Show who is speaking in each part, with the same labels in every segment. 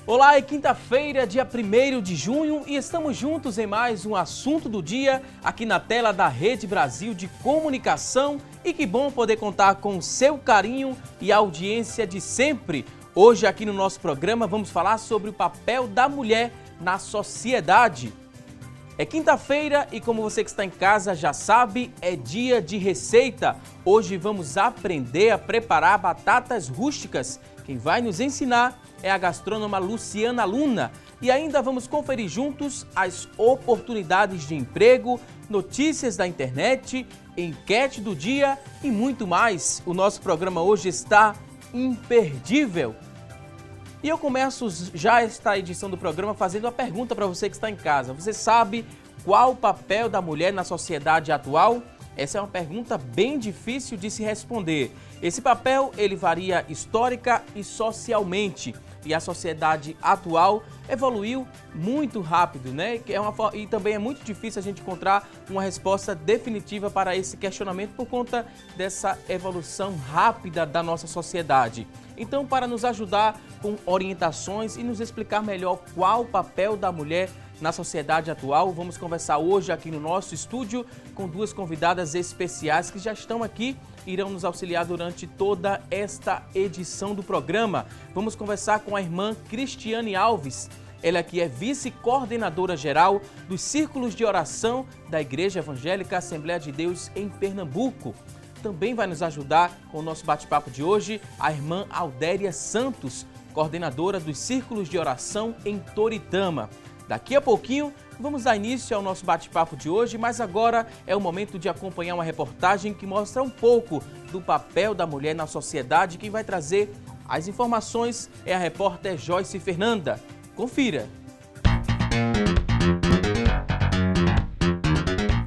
Speaker 1: Olá, é quinta-feira, dia 1º de junho e estamos juntos em mais um assunto do dia aqui na tela da Rede Brasil de Comunicação e que bom poder contar com o seu carinho e a audiência de sempre. Hoje aqui no nosso programa vamos falar sobre o papel da mulher na sociedade. É quinta-feira e como você que está em casa já sabe, é dia de receita. Hoje vamos aprender a preparar batatas rústicas. Quem vai nos ensinar é a gastrônoma Luciana Luna. E ainda vamos conferir juntos as oportunidades de emprego, notícias da internet, enquete do dia e muito mais. O nosso programa hoje está imperdível. E eu começo já esta edição do programa fazendo uma pergunta para você que está em casa. Você sabe qual o papel da mulher na sociedade atual? Essa é uma pergunta bem difícil de se responder. Esse papel, ele varia histórica e socialmente. E a sociedade atual evoluiu muito rápido, né? E também é muito difícil a gente encontrar uma resposta definitiva para esse questionamento por conta dessa evolução rápida da nossa sociedade. Então, para nos ajudar com orientações e nos explicar melhor qual o papel da mulher na sociedade atual, vamos conversar hoje aqui no nosso estúdio com duas convidadas especiais que já estão aqui e irão nos auxiliar durante toda esta edição do programa. Vamos conversar com a irmã Cristiane Alves, ela que é vice-coordenadora geral dos Círculos de Oração da Igreja Evangélica Assembleia de Deus em Pernambuco. Também vai nos ajudar com o nosso bate-papo de hoje a irmã Aldéria Santos, coordenadora dos Círculos de Oração em Toritama. Daqui a pouquinho vamos dar início ao nosso bate-papo de hoje, mas agora é o momento de acompanhar uma reportagem que mostra um pouco do papel da mulher na sociedade. Quem vai trazer as informações é a repórter Joyce Fernanda. Confira!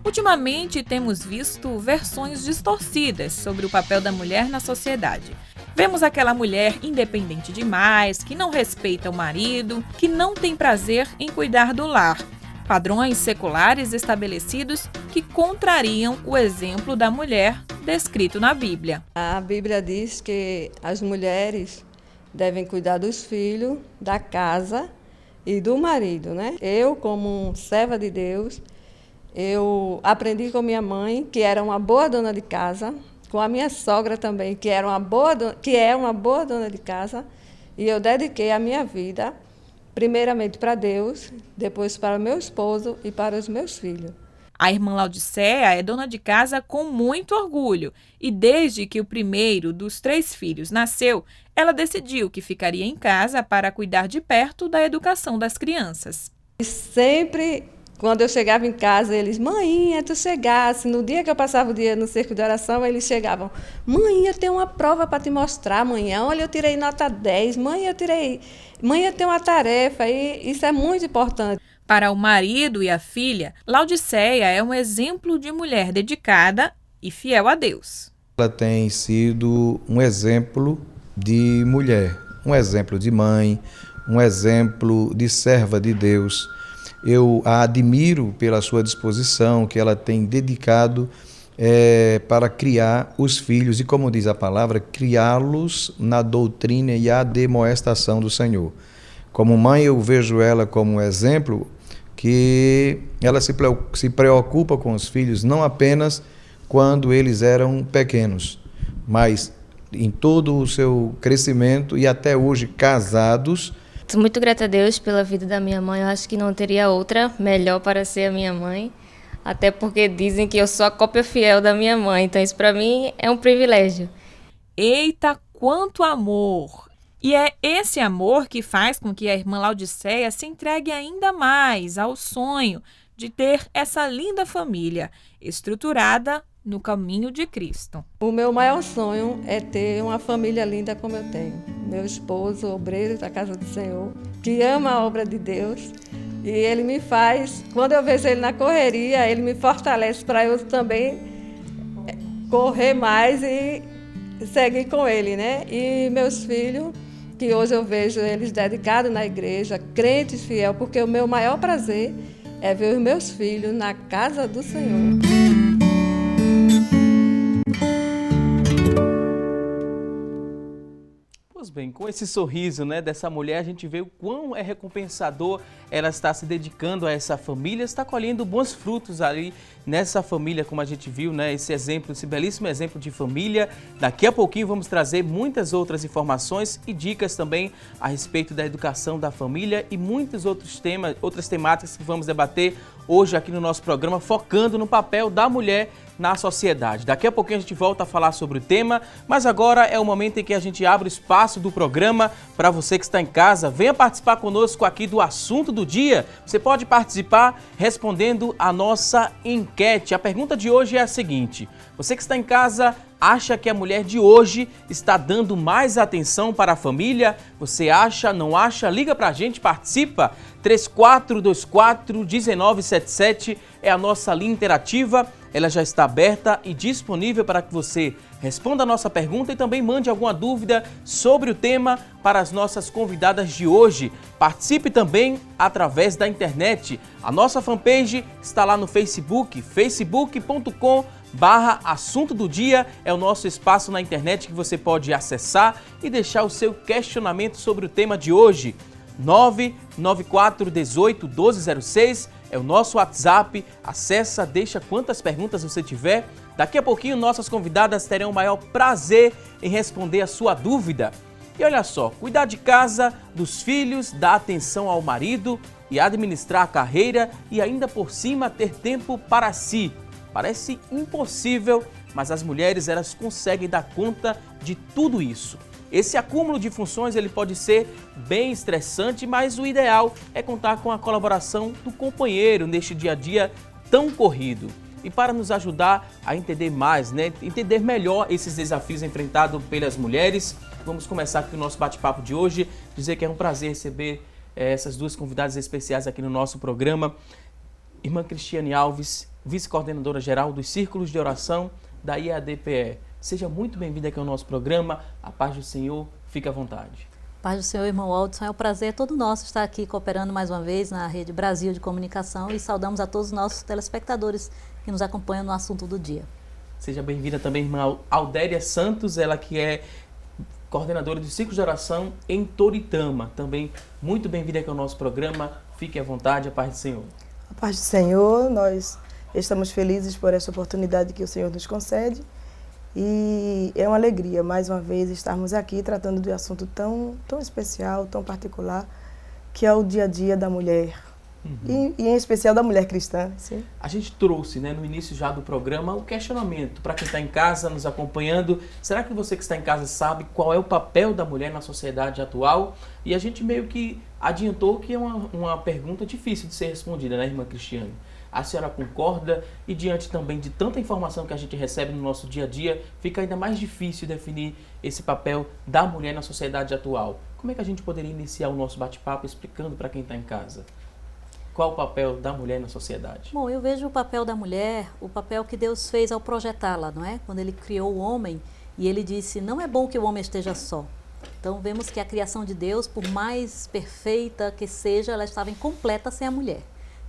Speaker 2: Ultimamente temos visto versões distorcidas sobre o papel da mulher na sociedade. Vemos aquela mulher independente demais, que não respeita o marido, que não tem prazer em cuidar do lar. Padrões seculares estabelecidos que contrariam o exemplo da mulher descrito na Bíblia.
Speaker 3: A Bíblia diz que as mulheres devem cuidar dos filhos, da casa e do marido, né? Eu, como serva de Deus, eu aprendi com minha mãe, que era uma boa dona de casa, com a minha sogra também, que é uma boa dona de casa, e eu dediquei a minha vida, primeiramente para Deus, depois para meu esposo e para os meus filhos.
Speaker 2: A irmã Laodiceia é dona de casa com muito orgulho, e desde que o primeiro dos 3 filhos nasceu, ela decidiu que ficaria em casa para cuidar de perto da educação das crianças.
Speaker 3: E sempre, quando eu chegava em casa, eles, mãinha, tu chegasse. No dia que eu passava o dia no cerco de oração, eles chegavam, mãe, eu tenho uma prova para te mostrar, manhã. Olha, eu tirei nota 10, mãe, eu tenho uma tarefa, e isso é muito importante.
Speaker 2: Para o marido e a filha, Laodiceia é um exemplo de mulher dedicada e fiel a Deus.
Speaker 4: Ela tem sido um exemplo de mulher, um exemplo de mãe, um exemplo de serva de Deus. Eu a admiro pela sua disposição que ela tem dedicado para criar os filhos e, como diz a palavra, criá-los na doutrina e admoestação do Senhor. Como mãe, eu vejo ela como um exemplo que ela se preocupa com os filhos não apenas quando eles eram pequenos, mas em todo o seu crescimento e até hoje casados.
Speaker 5: Sou muito grata a Deus pela vida da minha mãe. Eu acho que não teria outra melhor para ser a minha mãe. Até porque dizem que eu sou a cópia fiel da minha mãe. Então isso para mim é um privilégio.
Speaker 2: Eita, quanto amor! E é esse amor que faz com que a irmã Laodiceia se entregue ainda mais ao sonho de ter essa linda família estruturada no caminho de Cristo.
Speaker 3: O meu maior sonho é ter uma família linda como eu tenho. Meu esposo, obreiro da casa do Senhor, que ama a obra de Deus. E ele me faz, quando eu vejo ele na correria, ele me fortalece para eu também correr mais e seguir com ele, né? E meus filhos, que hoje eu vejo eles dedicados na igreja, crentes fiel, porque o meu maior prazer é ver os meus filhos na casa do Senhor.
Speaker 1: bem, com esse sorriso, né, dessa mulher, a gente vê o quão é recompensador ela estar se dedicando a essa família, está colhendo bons frutos ali nessa família, como a gente viu, né, esse exemplo, esse belíssimo exemplo de família. Daqui a pouquinho vamos trazer muitas outras informações e dicas também a respeito da educação da família e muitos outros temas, outras temáticas que vamos debater hoje aqui no nosso programa, focando no papel da mulher na sociedade. Daqui a pouquinho a gente volta a falar sobre o tema, mas agora é o momento em que a gente abre o espaço do programa para você que está em casa. Venha participar conosco aqui do assunto do dia. Você pode participar respondendo a nossa enquete. A pergunta de hoje é a seguinte: você que está em casa, acha que a mulher de hoje está dando mais atenção para a família? Você acha, não acha? Liga pra gente, participa. 3424-1977 é a nossa linha interativa. Ela já está aberta e disponível para que você responda a nossa pergunta e também mande alguma dúvida sobre o tema para as nossas convidadas de hoje. Participe também através da internet. A nossa fanpage está lá no Facebook, facebook.com/assunto do dia, é o nosso espaço na internet que você pode acessar e deixar o seu questionamento sobre o tema de hoje. 994181206 é o nosso WhatsApp. Acessa, deixa quantas perguntas você tiver. Daqui a pouquinho nossas convidadas terão o maior prazer em responder a sua dúvida. E olha só, cuidar de casa, dos filhos, dar atenção ao marido e administrar a carreira e ainda por cima ter tempo para si. Parece impossível, mas as mulheres elas conseguem dar conta de tudo isso. Esse acúmulo de funções ele pode ser bem estressante, mas o ideal é contar com a colaboração do companheiro neste dia a dia tão corrido. E para nos ajudar a entender mais, entender melhor esses desafios enfrentados pelas mulheres, vamos começar aqui o nosso bate-papo de hoje. Dizer que é um prazer receber essas duas convidadas especiais aqui no nosso programa. Irmã Cristiane Alves, vice-coordenadora geral dos Círculos de Oração da IADPE. Seja muito bem-vinda aqui ao nosso programa. A paz do Senhor, fique à vontade.
Speaker 6: Paz do Senhor, irmão Waldson, é um prazer todo nosso estar aqui cooperando mais uma vez na Rede Brasil de Comunicação e saudamos a todos os nossos telespectadores que nos acompanham no assunto do dia.
Speaker 1: Seja bem-vinda também, irmã Aldéria Santos, ela que é coordenadora do Círculo de Oração em Toritama. Também muito bem-vinda aqui ao nosso programa. Fique à vontade, a paz do Senhor.
Speaker 7: A paz do Senhor, nós estamos felizes por essa oportunidade que o Senhor nos concede. E é uma alegria, mais uma vez, estarmos aqui tratando de um assunto tão especial, tão particular, que é o dia a dia da mulher. E em especial da mulher cristã. Sim.
Speaker 1: A gente trouxe, no início já do programa, o questionamento para quem está em casa nos acompanhando. Será que você que está em casa sabe qual é o papel da mulher na sociedade atual? E a gente meio que adiantou que é uma pergunta difícil de ser respondida, né, irmã Cristiane? A senhora concorda? E diante também de tanta informação que a gente recebe no nosso dia a dia, fica ainda mais difícil definir esse papel da mulher na sociedade atual. Como é que a gente poderia iniciar o nosso bate-papo explicando para quem está em casa? Qual o papel da mulher na sociedade?
Speaker 6: Bom, eu vejo o papel da mulher, o papel que Deus fez ao projetá-la, não é? Quando Ele criou o homem e Ele disse, não é bom que o homem esteja só. Então vemos que a criação de Deus, por mais perfeita que seja, ela estava incompleta sem a mulher.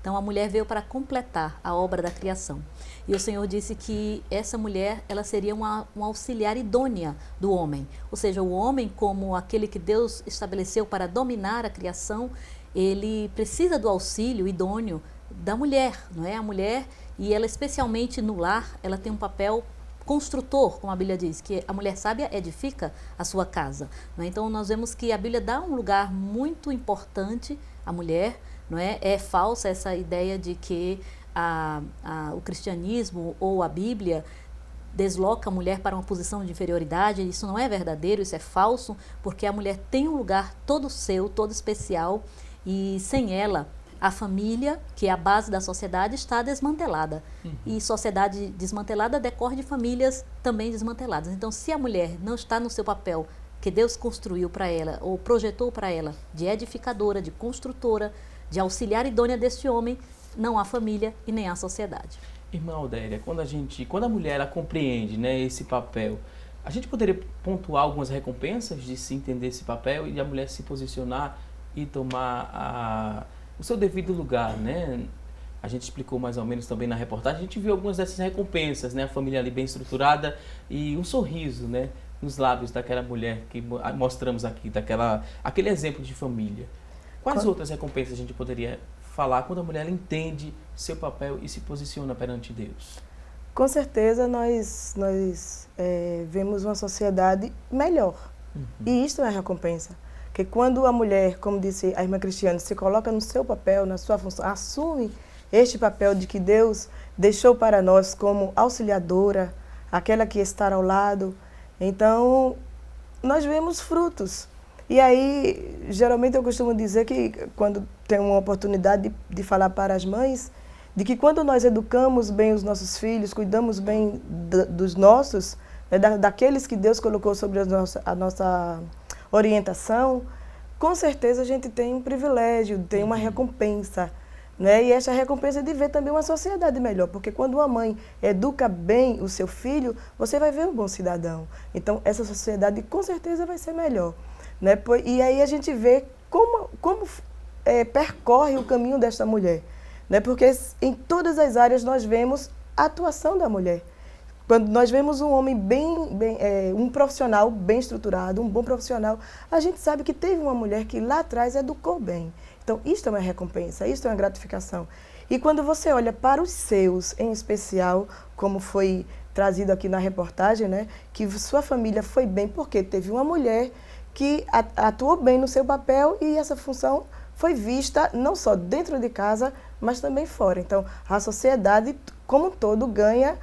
Speaker 6: Então a mulher veio para completar a obra da criação. E o Senhor disse que essa mulher ela seria uma auxiliar idônea do homem. Ou seja, o homem como aquele que Deus estabeleceu para dominar a criação, ele precisa do auxílio idôneo da mulher, não é? A mulher, e ela especialmente no lar, ela tem um papel construtor, como a Bíblia diz, que a mulher sábia edifica a sua casa. Não é? Então nós vemos que a Bíblia dá um lugar muito importante à mulher, não é? É falsa essa ideia de que o cristianismo ou a Bíblia desloca a mulher para uma posição de inferioridade. Isso não é verdadeiro, isso é falso, porque a mulher tem um lugar todo seu, todo especial, e sem ela, a família, que é a base da sociedade, está desmantelada. E sociedade desmantelada decorre de famílias também desmanteladas. Então, se a mulher não está no seu papel que Deus construiu para ela, ou projetou para ela, de edificadora, de construtora, de auxiliar idônea deste homem, não há família e nem há sociedade.
Speaker 1: Irmã Aldéria, quando a mulher ela compreende, esse papel, a gente poderia pontuar algumas recompensas de se entender esse papel e a mulher se posicionar e tomar o seu devido lugar, né? A gente explicou mais ou menos também na reportagem, a gente viu algumas dessas recompensas, né? A família ali bem estruturada e um sorriso, né? nos lábios daquela mulher que mostramos aqui, aquele exemplo de família, quais outras recompensas a gente poderia falar quando a mulher ela entende seu papel e se posiciona perante Deus?
Speaker 7: Com certeza nós vemos uma sociedade melhor. E isto é a recompensa. Porque quando a mulher, como disse a irmã Cristiane, se coloca no seu papel, na sua função, assume este papel de que Deus deixou para nós como auxiliadora, aquela que está ao lado, então nós vemos frutos. E aí, geralmente eu costumo dizer que quando tenho uma oportunidade de falar para as mães, de que quando nós educamos bem os nossos filhos, cuidamos bem dos nossos, né, daqueles que Deus colocou sobre a nossa orientação, com certeza a gente tem um privilégio, tem uma recompensa, né? E essa recompensa é de ver também uma sociedade melhor, porque quando uma mãe educa bem o seu filho, você vai ver um bom cidadão. Então, essa sociedade com certeza vai ser melhor, né? E aí a gente vê como percorre o caminho desta mulher, né? Porque em todas as áreas nós vemos a atuação da mulher. Quando nós vemos um homem um profissional bem estruturado, um bom profissional, a gente sabe que teve uma mulher que lá atrás educou bem. Então, isto é uma recompensa, isto é uma gratificação. E quando você olha para os seus, em especial, como foi trazido aqui na reportagem, né, que sua família foi bem porque teve uma mulher que atuou bem no seu papel e essa função foi vista não só dentro de casa, mas também fora. Então, a sociedade como um todo ganha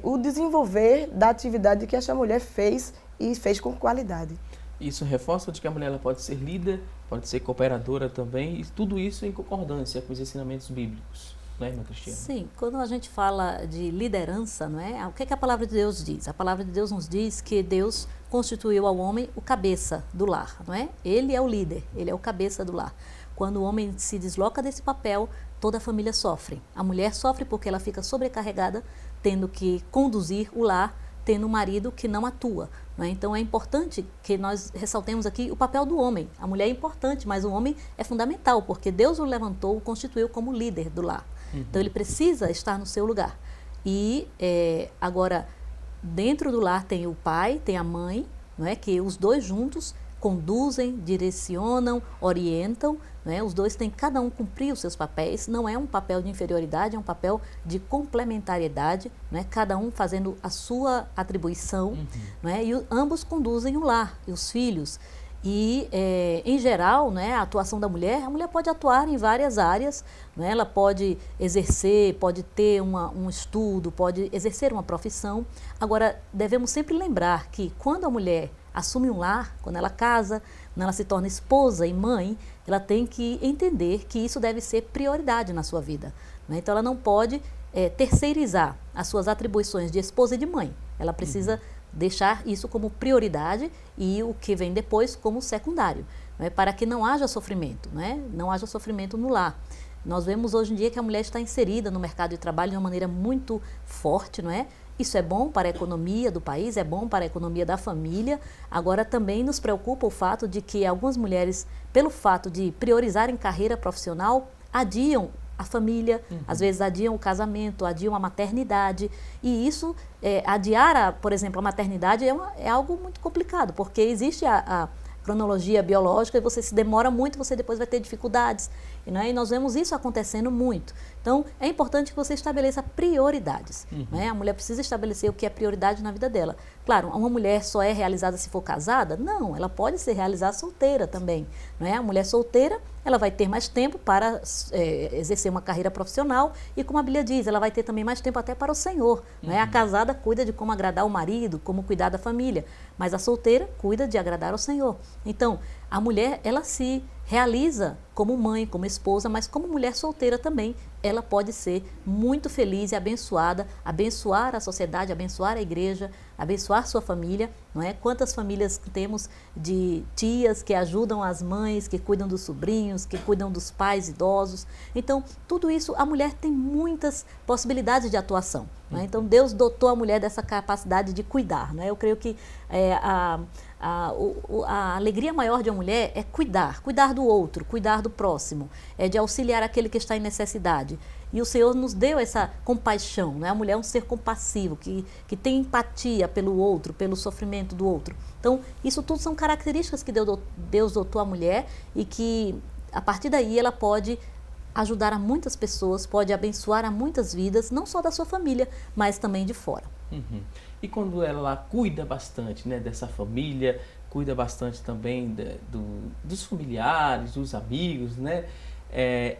Speaker 7: o desenvolver da atividade que essa mulher fez e fez com qualidade.
Speaker 1: Isso reforça de que a mulher ela pode ser líder, pode ser cooperadora também, e tudo isso em concordância com os ensinamentos bíblicos, não é, irmã Cristiane?
Speaker 6: Sim, quando a gente fala de liderança, não é? O que a palavra de Deus diz? A palavra de Deus nos diz que Deus constituiu ao homem o cabeça do lar, não é? Ele é o líder, ele é o cabeça do lar. Quando o homem se desloca desse papel, toda a família sofre. A mulher sofre porque ela fica sobrecarregada, tendo que conduzir o lar, tendo um marido que não atua. Não é? Então é importante que nós ressaltemos aqui o papel do homem. A mulher é importante, mas o homem é fundamental, porque Deus o levantou, o constituiu como líder do lar. Então ele precisa estar no seu lugar. E agora, dentro do lar tem o pai, tem a mãe, não é? Que os dois juntos conduzem, direcionam, orientam, né? Os dois têm cada um cumprir os seus papéis, não é um papel de inferioridade, é um papel de complementariedade, né? Cada um fazendo a sua atribuição, né? E ambos conduzem o lar e os filhos. E, em geral, né, a atuação da mulher, a mulher pode atuar em várias áreas, né? Ela pode exercer, pode ter um estudo, pode exercer uma profissão. Agora, devemos sempre lembrar que quando a mulher assume um lar, quando ela casa, quando ela se torna esposa e mãe, ela tem que entender que isso deve ser prioridade na sua vida, né? Então, ela não pode terceirizar as suas atribuições de esposa e de mãe. Ela precisa deixar isso como prioridade e o que vem depois como secundário, né? Para que não haja sofrimento, né? Não haja sofrimento no lar. Nós vemos hoje em dia que a mulher está inserida no mercado de trabalho de uma maneira muito forte, não é? Isso é bom para a economia do país, é bom para a economia da família. Agora também nos preocupa o fato de que algumas mulheres, pelo fato de priorizarem carreira profissional, adiam a família, às vezes adiam o casamento, adiam a maternidade. E isso, adiar, por exemplo, a maternidade é algo muito complicado, porque existe a cronologia biológica e você se demora muito, você depois vai ter dificuldades. Né? E nós vemos isso acontecendo muito. Então, é importante que você estabeleça prioridades. Né? A mulher precisa estabelecer o que é prioridade na vida dela. Claro, uma mulher só é realizada se for casada? Não, ela pode ser realizada solteira também. Não é? A mulher solteira, ela vai ter mais tempo para exercer uma carreira profissional e, como a Bíblia diz, ela vai ter também mais tempo até para o Senhor. Não é? A casada cuida de como agradar o marido, como cuidar da família, mas a solteira cuida de agradar ao Senhor. Então, a mulher, ela se realiza como mãe, como esposa, mas como mulher solteira também, ela pode ser muito feliz e abençoada, abençoar a sociedade, abençoar a igreja, abençoar sua família, não é? Quantas famílias temos de tias que ajudam as mães, que cuidam dos sobrinhos, que cuidam dos pais idosos. Então, tudo isso, a mulher tem muitas possibilidades de atuação. Não é? Então, Deus dotou a mulher dessa capacidade de cuidar. Não é? Eu creio que a alegria maior de uma mulher é cuidar do outro, cuidar do próximo, é de auxiliar aquele que está em necessidade. E o Senhor nos deu essa compaixão, né? A mulher é um ser compassivo, que tem empatia pelo outro, pelo sofrimento do outro. Então, isso tudo são características que Deus dotou à mulher e que, a partir daí, ela pode ajudar a muitas pessoas, pode abençoar a muitas vidas, não só da sua família, mas também de fora.
Speaker 1: Uhum. E quando ela cuida bastante, né, dessa família, cuida bastante também dos familiares, dos amigos, né?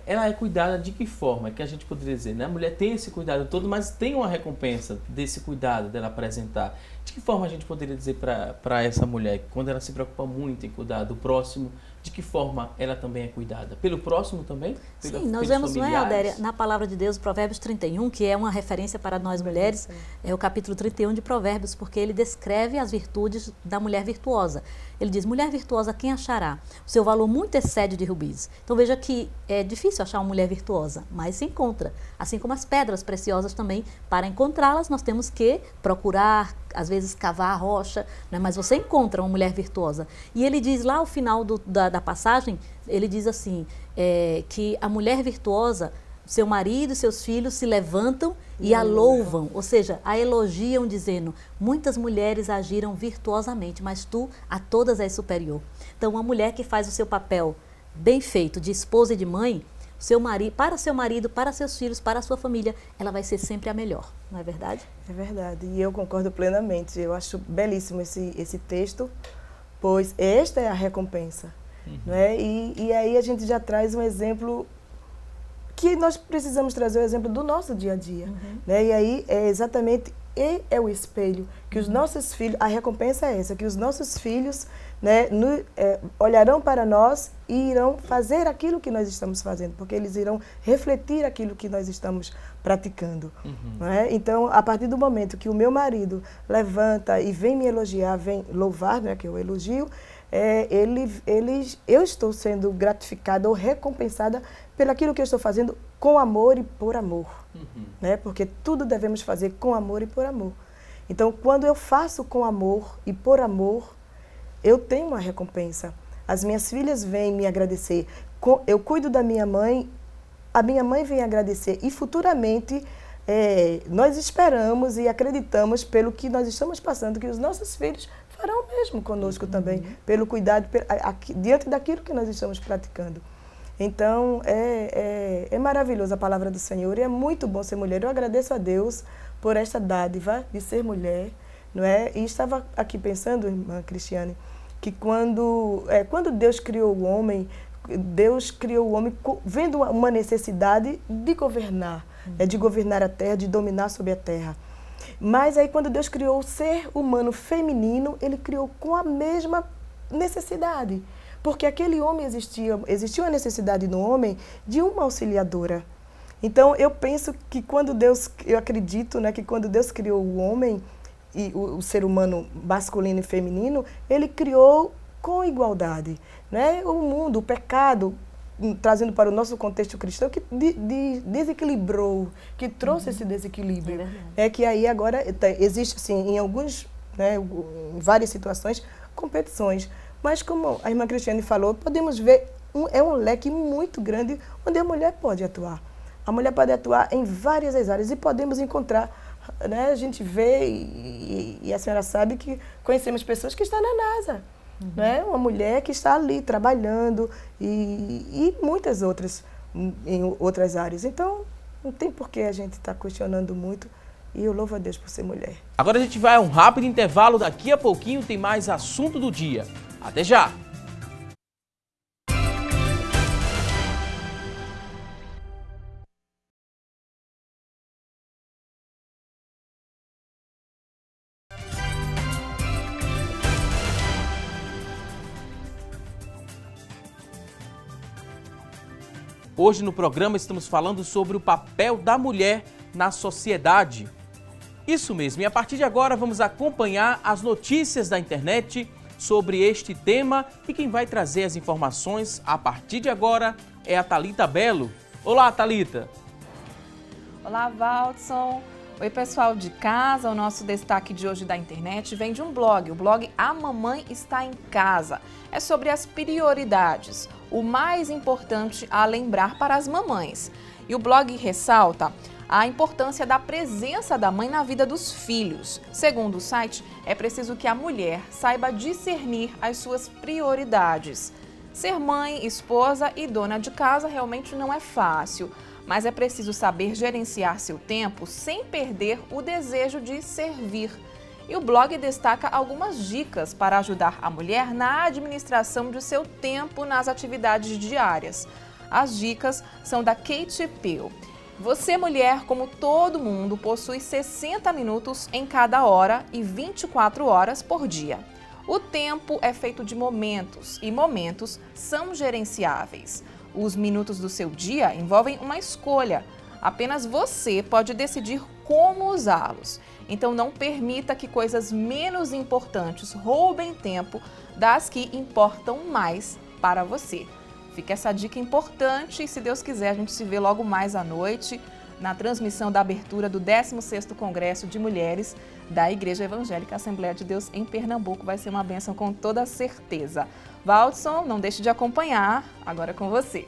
Speaker 1: Ela é cuidada de que forma? Que a gente poderia dizer, né? A mulher tem esse cuidado todo, mas tem uma recompensa desse cuidado dela apresentar. De que forma a gente poderia dizer para essa mulher, quando ela se preocupa muito em cuidar do próximo, de que forma ela também é cuidada? Pelo próximo também?
Speaker 6: Sim, nós vemos, não é, Adélia, na palavra de Deus, Provérbios 31, que é uma referência para nós mulheres, é o capítulo 31 de Provérbios, porque ele descreve as virtudes da mulher virtuosa. Ele diz, mulher virtuosa, quem achará? O seu valor muito excede de rubis. Então veja que é difícil achar uma mulher virtuosa, mas se encontra. Assim como as pedras preciosas também, para encontrá-las nós temos que procurar, às vezes cavar a rocha, né? Mas você encontra uma mulher virtuosa. E ele diz lá ao final da passagem, ele diz assim, que a mulher virtuosa, seu marido e seus filhos se levantam e a louvam, ou seja, a elogiam dizendo, muitas mulheres agiram virtuosamente, mas tu a todas és superior. Então uma mulher que faz o seu papel bem feito de esposa e de mãe, para seu marido, para seus filhos, para a sua família, ela vai ser sempre a melhor, não é verdade?
Speaker 7: É verdade, e eu concordo plenamente. Eu acho belíssimo esse texto, pois esta é a recompensa. Não é? E aí a gente já traz um exemplo que nós precisamos trazer, o exemplo do nosso dia a dia. Né? E aí é exatamente o espelho, que os nossos filhos, a recompensa é essa, que os nossos filhos, né, olharão para nós e irão fazer aquilo que nós estamos fazendo, porque eles irão refletir aquilo que nós estamos praticando. Não é? Então, a partir do momento que o meu marido levanta e vem me elogiar, vem louvar, né, que eu elogio, eu estou sendo gratificada ou recompensada pelo aquilo que eu estou fazendo com amor e por amor. Né? Porque tudo devemos fazer com amor e por amor. Então, quando eu faço com amor e por amor, eu tenho uma recompensa. As minhas filhas vêm me agradecer. Eu cuido da minha mãe, a minha mãe vem agradecer. E futuramente, nós esperamos e acreditamos pelo que nós estamos passando, que os nossos filhos farão o mesmo conosco também, pelo cuidado, diante daquilo que nós estamos praticando. Então, é maravilhosa a palavra do Senhor e é muito bom ser mulher. Eu agradeço a Deus por esta dádiva de ser mulher, não é? E estava aqui pensando, irmã Cristiane, que quando Deus criou o homem vendo uma necessidade de governar, de governar a terra, de dominar sobre a terra. Mas aí quando Deus criou o ser humano feminino, Ele criou com a mesma necessidade. Porque aquele homem existia uma necessidade no homem de uma auxiliadora. Então eu penso que eu acredito, né, que quando Deus criou o homem, e o ser humano masculino e feminino, Ele criou com igualdade. Né? O mundo, o pecado, trazendo para o nosso contexto cristão, que desequilibrou, que trouxe esse desequilíbrio. Que aí agora existe, assim, em várias situações, competições. Mas como a irmã Cristiane falou, podemos ver, é um leque muito grande onde a mulher pode atuar. A mulher pode atuar em várias áreas e podemos encontrar, né? A gente vê, e a senhora sabe que conhecemos pessoas que estão na NASA. Né? Uma mulher que está ali trabalhando e muitas outras em outras áreas. Então, não tem por que a gente estar questionando muito e eu louvo a Deus por ser mulher.
Speaker 1: Agora a gente vai a um rápido intervalo, daqui a pouquinho tem mais assunto do dia. Até já! Hoje no programa estamos falando sobre o papel da mulher na sociedade. Isso mesmo, e a partir de agora vamos acompanhar as notícias da internet sobre este tema e quem vai trazer as informações a partir de agora é a Thalita Belo. Olá, Thalita!
Speaker 2: Olá, Valdson! Oi, pessoal de casa, o nosso destaque de hoje da internet vem de um blog, o blog A Mamãe Está em Casa. É sobre as prioridades. o mais importante a lembrar para as mamães. E o blog ressalta a importância da presença da mãe na vida dos filhos. Segundo o site, é preciso que a mulher saiba discernir as suas prioridades. Ser mãe, esposa e dona de casa realmente não é fácil, mas é preciso saber gerenciar seu tempo sem perder o desejo de servir. E o blog destaca algumas dicas para ajudar a mulher na administração de seu tempo nas atividades diárias. As dicas são da Kate Peel. Você, mulher, como todo mundo, possui 60 minutos em cada hora e 24 horas por dia. O tempo é feito de momentos e momentos são gerenciáveis. Os minutos do seu dia envolvem uma escolha. Apenas você pode decidir como usá-los. Então não permita que coisas menos importantes roubem tempo das que importam mais para você. Fica essa dica importante e, se Deus quiser, a gente se vê logo mais à noite na transmissão da abertura do 16º Congresso de Mulheres da Igreja Evangélica Assembleia de Deus em Pernambuco. Vai ser uma bênção com toda certeza. Valdson, não deixe de acompanhar. Agora é com você.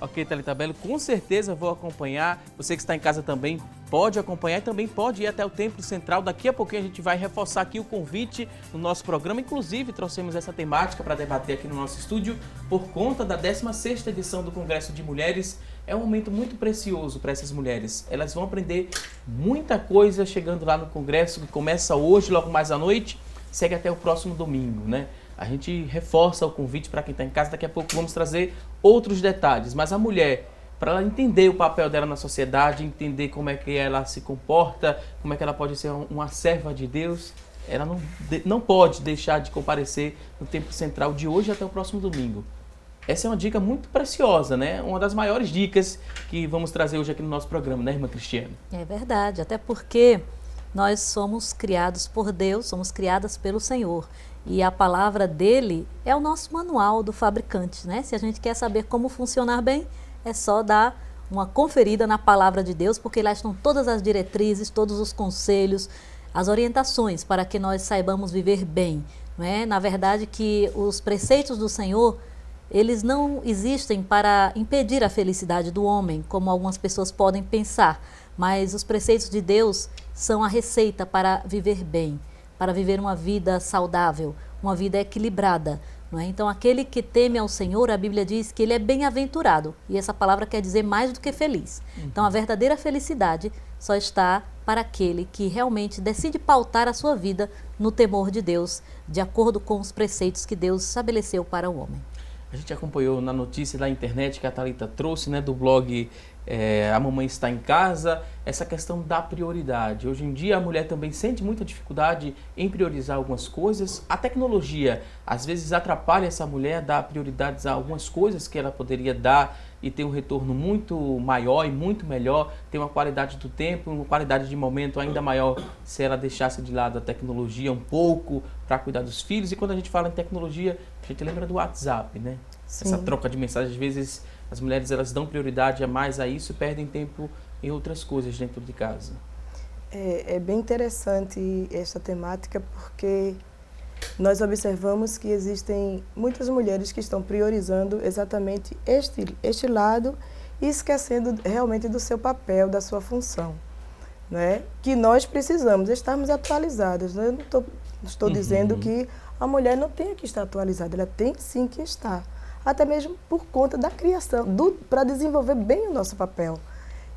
Speaker 1: Ok, Thalita Belo, com certeza vou acompanhar. Você que está em casa também pode acompanhar e também pode ir até o Templo Central. Daqui a pouquinho a gente vai reforçar aqui o convite no nosso programa. Inclusive, trouxemos essa temática para debater aqui no nosso estúdio por conta da 16ª edição do Congresso de Mulheres. É um momento muito precioso para essas mulheres. Elas vão aprender muita coisa chegando lá no Congresso, que começa hoje, logo mais à noite, segue até o próximo domingo, né? A gente reforça o convite para quem está em casa. Daqui a pouco vamos trazer outros detalhes. Mas a mulher, para ela entender o papel dela na sociedade, entender como é que ela se comporta, como é que ela pode ser uma serva de Deus, ela não pode deixar de comparecer no Templo Central de hoje até o próximo domingo. Essa é uma dica muito preciosa, né? Uma das maiores dicas que vamos trazer hoje aqui no nosso programa, né, irmã Cristiane?
Speaker 6: É verdade, até porque nós somos criados por Deus, somos criadas pelo Senhor. E a palavra dele é o nosso manual do fabricante, né? Se a gente quer saber como funcionar bem, é só dar uma conferida na palavra de Deus, porque lá estão todas as diretrizes, todos os conselhos, as orientações para que nós saibamos viver bem, não é? Na verdade, que os preceitos do Senhor, eles não existem para impedir a felicidade do homem, como algumas pessoas podem pensar, mas os preceitos de Deus são a receita para viver bem, para viver uma vida saudável, uma vida equilibrada. Não é? Então, aquele que teme ao Senhor, a Bíblia diz que ele é bem-aventurado. E essa palavra quer dizer mais do que feliz. Então, a verdadeira felicidade só está para aquele que realmente decide pautar a sua vida no temor de Deus, de acordo com os preceitos que Deus estabeleceu para o homem.
Speaker 1: A gente acompanhou na notícia da internet que a Thalita trouxe, né, do blog A Mamãe Está em Casa, essa questão da prioridade. Hoje em dia a mulher também sente muita dificuldade em priorizar algumas coisas. A tecnologia às vezes atrapalha essa mulher a dar prioridades a algumas coisas que ela poderia dar e ter um retorno muito maior e muito melhor, ter uma qualidade do tempo, uma qualidade de momento ainda maior se ela deixasse de lado a tecnologia um pouco para cuidar dos filhos. E quando a gente fala em tecnologia, a gente lembra do WhatsApp, né? Sim. Essa troca de mensagens, às vezes as mulheres elas dão prioridade a mais a isso e perdem tempo em outras coisas dentro de casa.
Speaker 7: É bem interessante essa temática, porque nós observamos que existem muitas mulheres que estão priorizando exatamente este lado e esquecendo realmente do seu papel, da sua função, né? Que nós precisamos estarmos atualizadas. Eu não estou dizendo que a mulher não tem que estar atualizada, ela tem sim que estar, até mesmo por conta da criação, para desenvolver bem o nosso papel.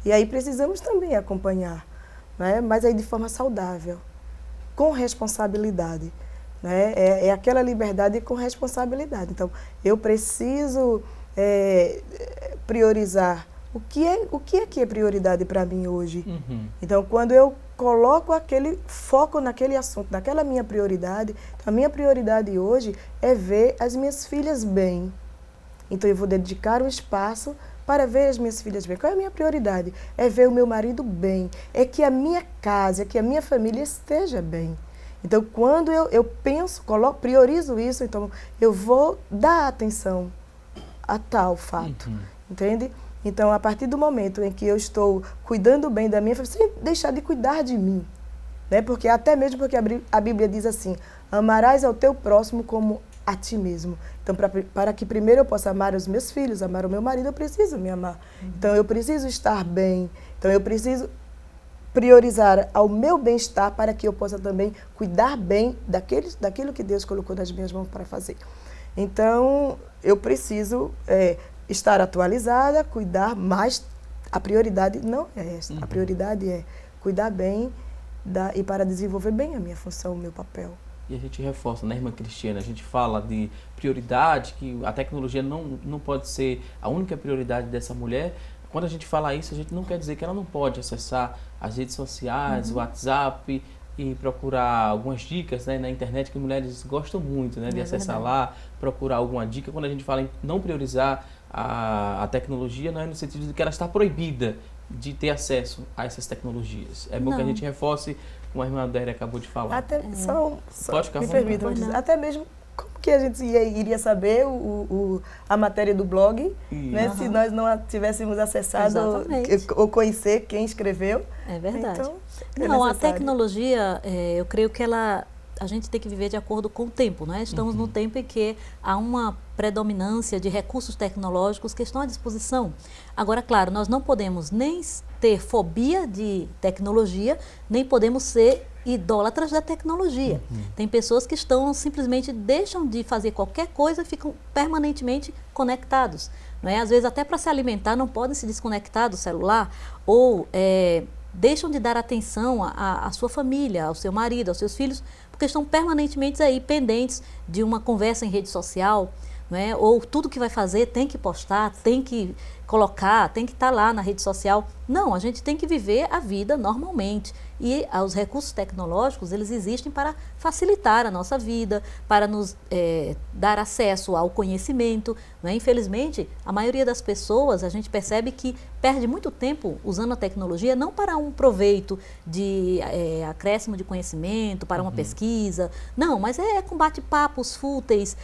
Speaker 7: E aí precisamos também acompanhar, né? Mas aí de forma saudável, com responsabilidade. Né? É aquela liberdade com responsabilidade. Então, eu preciso priorizar o que é prioridade para mim hoje. Então, quando eu coloco aquele foco naquele assunto, naquela minha prioridade, então, a minha prioridade hoje é ver as minhas filhas bem. Então, eu vou dedicar um espaço para ver as minhas filhas bem. Qual é a minha prioridade? É ver o meu marido bem, é que a minha casa, que a minha família esteja bem. Então, quando eu penso, priorizo isso, então eu vou dar atenção a tal fato, entende? Então, a partir do momento em que eu estou cuidando bem da minha família, sem deixar de cuidar de mim, né? Porque até mesmo porque a Bíblia diz assim, amarás ao teu próximo como a ti mesmo. Então, para que primeiro eu possa amar os meus filhos, amar o meu marido, eu preciso me amar. Então, eu preciso estar bem. Então, eu preciso priorizar ao meu bem-estar para que eu possa também cuidar bem daquilo que Deus colocou nas minhas mãos para fazer. Então, eu preciso estar atualizada, cuidar, mas a prioridade não é essa. A prioridade é cuidar bem e para desenvolver bem a minha função, o meu papel.
Speaker 1: E a gente reforça, né, irmã Cristiana? A gente fala de prioridade, que a tecnologia não pode ser a única prioridade dessa mulher. Quando a gente fala isso, a gente não quer dizer que ela não pode acessar as redes sociais, o WhatsApp e procurar algumas dicas, né, na internet, que mulheres gostam muito, né, de acessar lá, procurar alguma dica. Quando a gente fala em não priorizar a tecnologia, não é no sentido de que ela está proibida de ter acesso a essas tecnologias. É bom que a gente reforce, como a irmã Adélia acabou de falar.
Speaker 7: Até,
Speaker 1: Pode ficar
Speaker 7: me permitam dizer, até mesmo como que a gente iria saber a matéria do blog, né, se nós não tivéssemos acessado ou conhecer quem escreveu.
Speaker 6: É verdade.
Speaker 7: Então,
Speaker 6: não, a tecnologia, eu creio que a gente tem que viver de acordo com o tempo, né? Estamos no tempo em que há uma predominância de recursos tecnológicos que estão à disposição. Agora, claro, nós não podemos nem ter fobia de tecnologia, nem podemos ser idólatras da tecnologia. Tem pessoas que simplesmente deixam de fazer qualquer coisa e ficam permanentemente conectados. Não é? Às vezes, até para se alimentar, não podem se desconectar do celular ou deixam de dar atenção à sua família, ao seu marido, aos seus filhos, porque estão permanentemente aí pendentes de uma conversa em rede social, não é? Ou tudo que vai fazer tem que postar, tem que colocar, tem que estar lá na rede social. Não, a gente tem que viver a vida normalmente. E os recursos tecnológicos, eles existem para facilitar a nossa vida, para nos dar acesso ao conhecimento. Não é? Infelizmente, a maioria das pessoas, a gente percebe que perde muito tempo usando a tecnologia, não para um proveito de acréscimo de conhecimento, para uma pesquisa. Não, mas com bate-papos fúteis,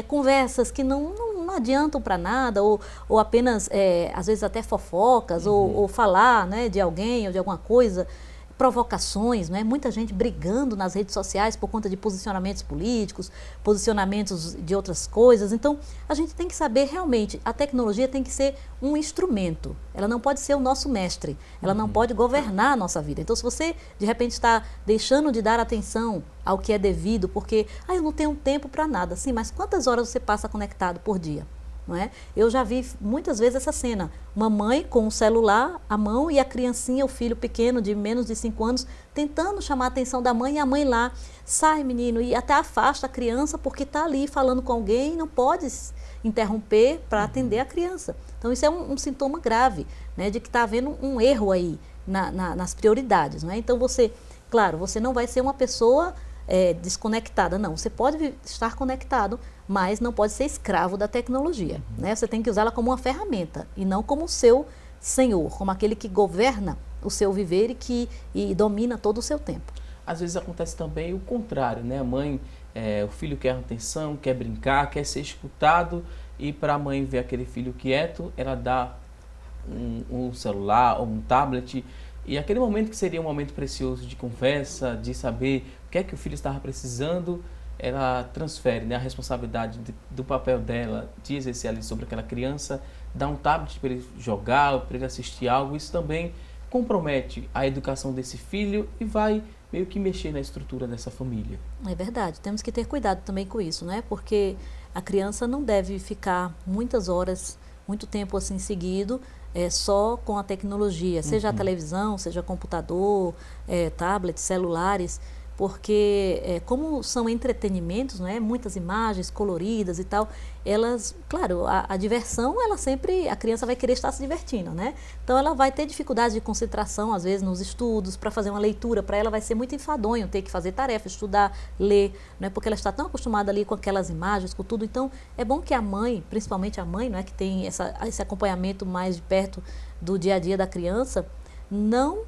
Speaker 6: conversas que não adiantam para nada, ou apenas, às vezes até fofocas, ou falar, né, de alguém ou de alguma coisa, provocações, né? Muita gente brigando nas redes sociais por conta de posicionamentos políticos, posicionamentos de outras coisas. Então, a gente tem que saber realmente, a tecnologia tem que ser um instrumento, ela não pode ser o nosso mestre, ela não pode governar a nossa vida. Então, se você, de repente, está deixando de dar atenção ao que é devido, porque, eu não tenho tempo para nada. Sim, mas quantas horas você passa conectado por dia? Não é? Eu já vi muitas vezes essa cena, uma mãe com o celular à mão e a criancinha, o filho pequeno de menos de 5 anos, tentando chamar a atenção da mãe, e a mãe lá, sai menino, e até afasta a criança porque está ali falando com alguém e não pode interromper para atender a criança. Então isso é um sintoma grave, né, de que está havendo um erro aí nas prioridades. Não é? Então você não vai ser uma pessoa desconectada, não. Você pode estar conectado, mas não pode ser escravo da tecnologia. Né? Você tem que usá-la como uma ferramenta e não como o seu senhor, como aquele que governa o seu viver e domina todo o seu tempo.
Speaker 1: Às vezes acontece também o contrário, né? A mãe, o filho quer atenção, quer brincar, quer ser escutado, e para a mãe ver aquele filho quieto, ela dá um celular ou um tablet. E aquele momento que seria um momento precioso de conversa, de saber o que é que o filho estava precisando, ela transfere, né, a responsabilidade do papel dela de exercer ali sobre aquela criança, dá um tablet para ele jogar, para ele assistir algo. Isso também compromete a educação desse filho e vai meio que mexer na estrutura dessa família.
Speaker 6: É verdade, temos que ter cuidado também com isso, né? Porque a criança não deve ficar muitas horas, muito tempo assim seguido, só com a tecnologia, seja a televisão, seja computador, tablets, celulares, porque como são entretenimentos, né, muitas imagens coloridas e tal, elas, claro, a diversão, a criança vai querer estar se divertindo, né? Então ela vai ter dificuldade de concentração, às vezes, nos estudos, para fazer uma leitura, para ela vai ser muito enfadonho ter que fazer tarefa, estudar, ler, né? Porque ela está tão acostumada ali com aquelas imagens, com tudo. Então é bom que a mãe, principalmente a mãe, né, que tem esse acompanhamento mais de perto do dia a dia da criança, não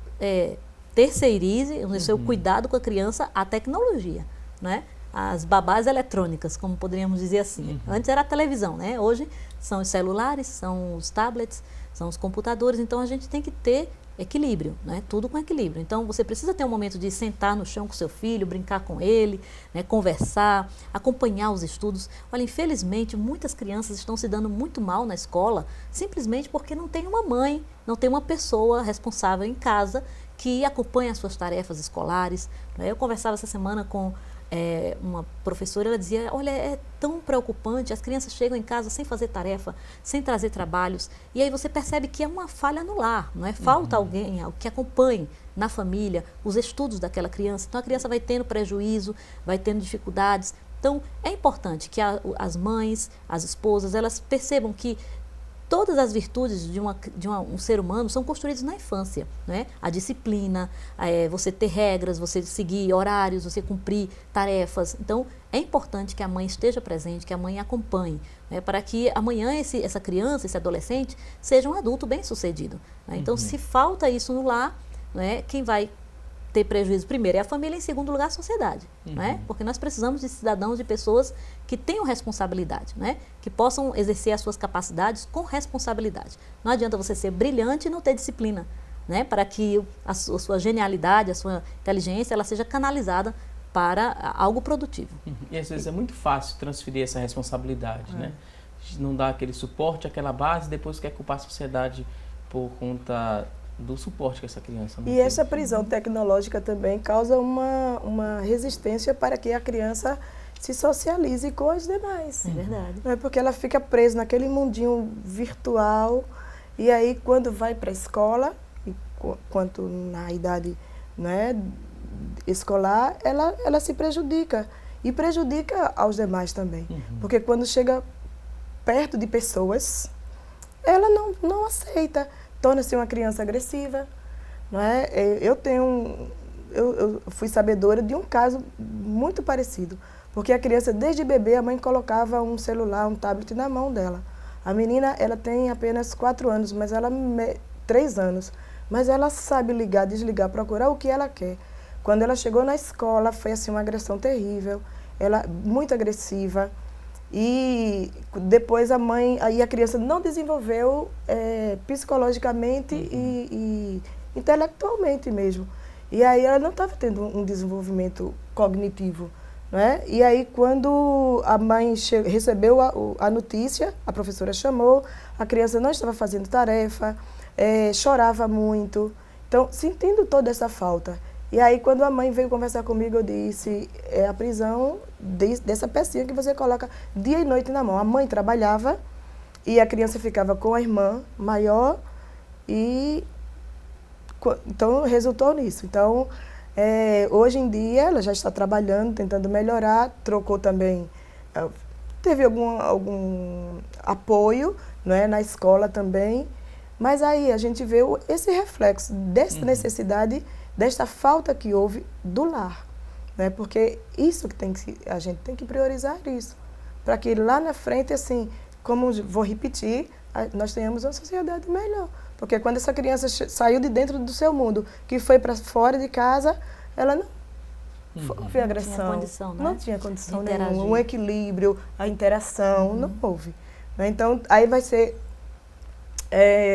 Speaker 6: terceirize o seu cuidado com a criança à tecnologia, né? As babás eletrônicas, como poderíamos dizer assim. Antes era a televisão, né? Hoje são os celulares, são os tablets, são os computadores. Então a gente tem que ter equilíbrio, né? Tudo com equilíbrio. Então, você precisa ter um momento de sentar no chão com seu filho, brincar com ele, né? Conversar, acompanhar os estudos. Olha, infelizmente, muitas crianças estão se dando muito mal na escola, simplesmente porque não tem uma mãe, não tem uma pessoa responsável em casa que acompanha as suas tarefas escolares, né? Eu conversava essa semana com uma professora, ela dizia, olha, é tão preocupante, as crianças chegam em casa sem fazer tarefa, sem trazer trabalhos, e aí você percebe que é uma falha no lar, não é? Falta alguém que acompanhe na família os estudos daquela criança, então a criança vai tendo prejuízo, vai tendo dificuldades. Então é importante que as mães, as esposas, elas percebam que todas as virtudes de um ser humano são construídas na infância, né? A disciplina, você ter regras, você seguir horários, você cumprir tarefas. Então, é importante que a mãe esteja presente, que a mãe acompanhe, né? Para que amanhã essa criança, esse adolescente, seja um adulto bem-sucedido, né? Então, se falta isso no lar, né, quem vai ter prejuízo primeiro é a família, em segundo lugar a sociedade, né? Porque nós precisamos de cidadãos, de pessoas que tenham responsabilidade, né? Que possam exercer as suas capacidades com responsabilidade. Não adianta você ser brilhante e não ter disciplina, né? Para que a sua genialidade, a sua inteligência, ela seja canalizada para algo produtivo.
Speaker 1: E às vezes é muito fácil transferir essa responsabilidade, né? Não dá aquele suporte, aquela base, depois quer culpar a sociedade por conta do suporte que essa criança não
Speaker 7: E
Speaker 1: teve.
Speaker 7: essa prisão tecnológica também causa uma resistência para que a criança se socialize com as demais.
Speaker 6: É verdade.
Speaker 7: Não é porque ela fica presa naquele mundinho virtual e aí quando vai para a escola, quanto na idade, né, escolar, ela se prejudica e prejudica aos demais também. Porque quando chega perto de pessoas, ela não aceita. Torna-se uma criança agressiva, não é? Eu fui sabedora de um caso muito parecido, porque a criança, desde bebê, a mãe colocava um celular, um tablet na mão dela. A menina, ela tem apenas 4 anos, mas 3 anos, mas ela sabe ligar, desligar, procurar o que ela quer. Quando ela chegou na escola, foi assim uma agressão terrível, ela muito agressiva. E depois a criança não desenvolveu psicologicamente e intelectualmente mesmo. E aí ela não estava tendo um desenvolvimento cognitivo, né? E aí quando a mãe recebeu a notícia, a professora chamou, a criança não estava fazendo tarefa, chorava muito, então sentindo toda essa falta. E aí, quando a mãe veio conversar comigo, eu disse, é a prisão dessa pecinha que você coloca dia e noite na mão. A mãe trabalhava e a criança ficava com a irmã maior e então resultou nisso. Então, hoje em dia, ela já está trabalhando, tentando melhorar, trocou também, teve algum apoio, né, na escola também, mas aí a gente vê esse reflexo dessa necessidade, desta falta que houve do lar, né? Porque isso que a gente tem que priorizar isso, para que lá na frente, assim, como vou repetir, nós tenhamos uma sociedade melhor. Porque quando essa criança saiu de dentro do seu mundo, que foi para fora de casa, ela não houve agressão,
Speaker 6: tinha condição, né?
Speaker 7: Não tinha condição
Speaker 6: de interagir.
Speaker 7: nenhuma, um equilíbrio, a interação, não houve. Né? Então, aí vai ser,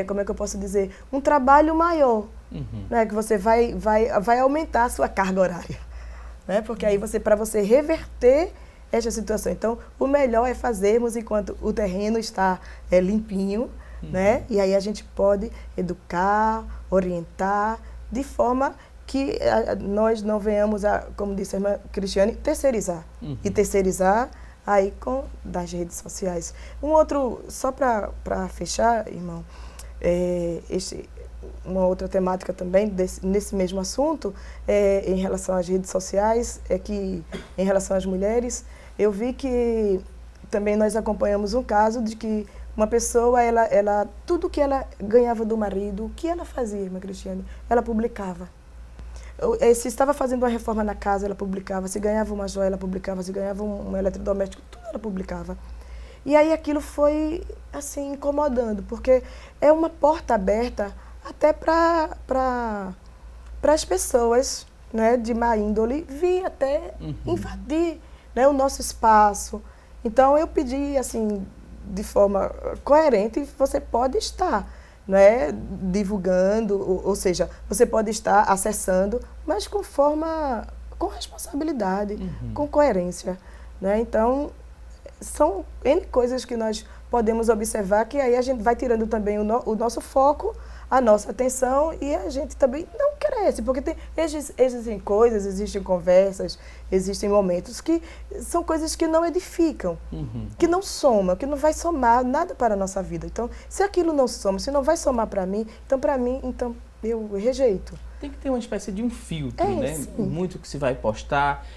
Speaker 7: como é que eu posso dizer, um trabalho maior, né? Que você vai aumentar a sua carga horária, né? Porque aí para você reverter esta situação. Então, o melhor é fazermos enquanto o terreno está limpinho, né? E aí a gente pode educar, orientar, de forma que nós não venhamos como disse a irmã Cristiane, terceirizar. E terceirizar aí das redes sociais. Um outro, só para fechar, irmão, uma outra temática também nesse mesmo assunto, em relação às redes sociais, é que em relação às mulheres, eu vi que também nós acompanhamos um caso de que uma pessoa, tudo que ela ganhava do marido, o que ela fazia, irmã Cristiane? Ela publicava. Se estava fazendo uma reforma na casa, ela publicava. Se ganhava uma joia, ela publicava. Se ganhava um eletrodoméstico, tudo ela publicava. E aí aquilo foi, assim, incomodando, porque é uma porta aberta até para as pessoas, né, de má índole vir até invadir, né, o nosso espaço. Então eu pedi, assim, de forma coerente, você pode estar, não é, divulgando, ou seja, você pode estar acessando, mas com responsabilidade, com coerência, né? Então, são N coisas que nós podemos observar que aí a gente vai tirando também o nosso foco, a nossa atenção, e a gente também não cresce, porque existem coisas, existem conversas, existem momentos que são coisas que não edificam, que não somam, que não vai somar nada para a nossa vida. Então, se aquilo não soma, se não vai somar para mim, então eu rejeito.
Speaker 1: Tem que ter uma espécie de um filtro, né?
Speaker 7: Sim.
Speaker 1: Muito que se vai postar,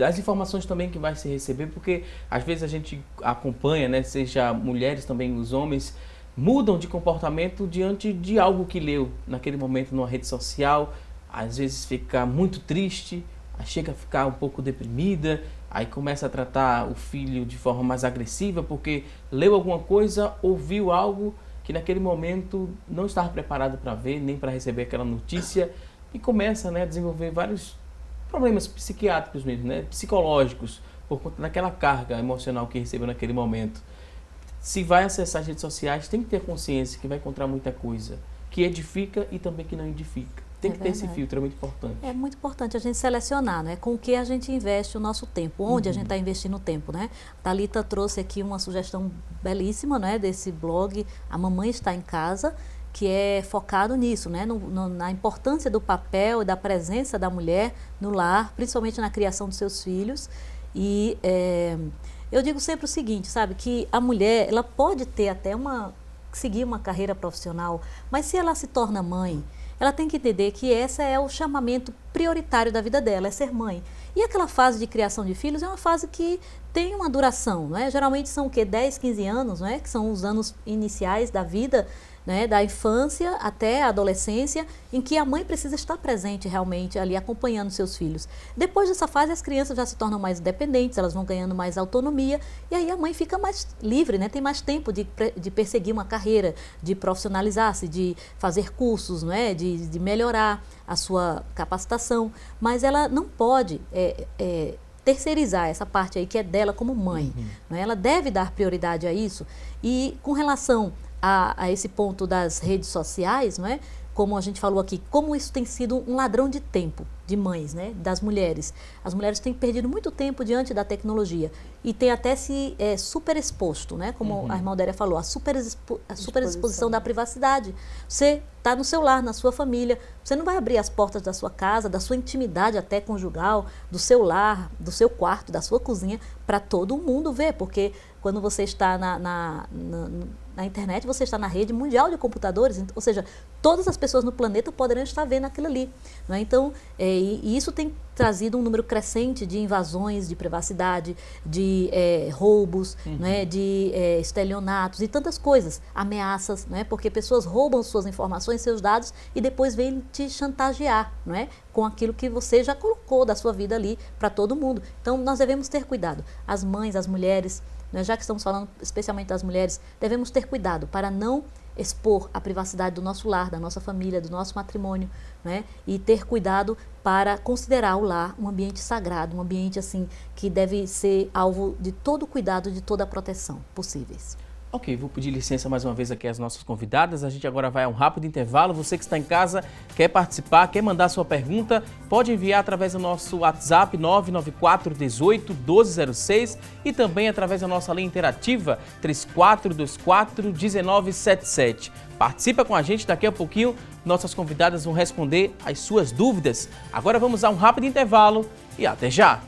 Speaker 1: as informações também que vai se receber, porque às vezes a gente acompanha, né? Seja mulheres também, os homens, mudam de comportamento diante de algo que leu naquele momento numa rede social, às vezes fica muito triste, chega a ficar um pouco deprimida, aí começa a tratar o filho de forma mais agressiva porque leu alguma coisa, ouviu algo que naquele momento não estava preparado para ver, nem para receber aquela notícia, e começa, né, a desenvolver vários problemas psiquiátricos mesmo, né, psicológicos, por conta daquela carga emocional que recebeu naquele momento. Se vai acessar as redes sociais, tem que ter consciência que vai encontrar muita coisa que edifica e também que não edifica. Tem que ter esse filtro, é muito importante.
Speaker 6: É muito importante a gente selecionar, né? Com o que a gente investe o nosso tempo, onde a gente está investindo o tempo, né? Thalita trouxe aqui uma sugestão belíssima, né? Desse blog, A Mamãe Está em Casa, que é focado nisso, né? Na importância do papel e da presença da mulher no lar, principalmente na criação dos seus filhos. E eu digo sempre o seguinte, sabe, que a mulher, ela pode ter até seguir uma carreira profissional, mas se ela se torna mãe, ela tem que entender que esse é o chamamento prioritário da vida dela, é ser mãe. E aquela fase de criação de filhos é uma fase que tem uma duração, não é? Geralmente são o quê? 10, 15 anos, não é? Que são os anos iniciais da vida, né, da infância até a adolescência, em que a mãe precisa estar presente realmente ali acompanhando seus filhos. Depois dessa fase, as crianças já se tornam mais independentes, elas vão ganhando mais autonomia, e aí a mãe fica mais livre, né, tem mais tempo de perseguir uma carreira, de profissionalizar-se, de fazer cursos, não é, de melhorar a sua capacitação, mas ela não pode terceirizar essa parte aí que é dela como mãe. Não é? Ela deve dar prioridade a isso. E com relação a esse ponto das redes sociais, não é? Como a gente falou aqui, como isso tem sido um ladrão de tempo de mães, né? Das mulheres. As mulheres têm perdido muito tempo diante da tecnologia e têm até se superexposto, né? Como a irmã Odélia falou, a superexposição da privacidade. Você está no seu lar, na sua família, você não vai abrir as portas da sua casa, da sua intimidade até conjugal, do seu lar, do seu quarto, da sua cozinha, para todo mundo ver, porque quando você está na internet, você está na rede mundial de computadores, ou seja, todas as pessoas no planeta poderão estar vendo aquilo ali. Não é? Então, e isso tem trazido um número crescente de invasões de privacidade, de roubos, não é? De estelionatos e tantas coisas, ameaças, não é? Porque pessoas roubam suas informações, seus dados e depois vêm te chantagear, não é? Com aquilo que você já colocou da sua vida ali para todo mundo. Então, nós devemos ter cuidado. As mães, as mulheres, já que estamos falando especialmente das mulheres, devemos ter cuidado para não expor a privacidade do nosso lar, da nossa família, do nosso matrimônio, né? E ter cuidado para considerar o lar um ambiente sagrado, um ambiente assim que deve ser alvo de todo o cuidado, de toda a proteção possíveis.
Speaker 1: Ok, vou pedir licença mais uma vez aqui às nossas convidadas. A gente agora vai a um rápido intervalo. Você que está em casa, quer participar, quer mandar sua pergunta, pode enviar através do nosso WhatsApp 994 18 1206 e também através da nossa linha interativa 3424 1977. Participa com a gente, daqui a pouquinho nossas convidadas vão responder as suas dúvidas. Agora vamos a um rápido intervalo e até já!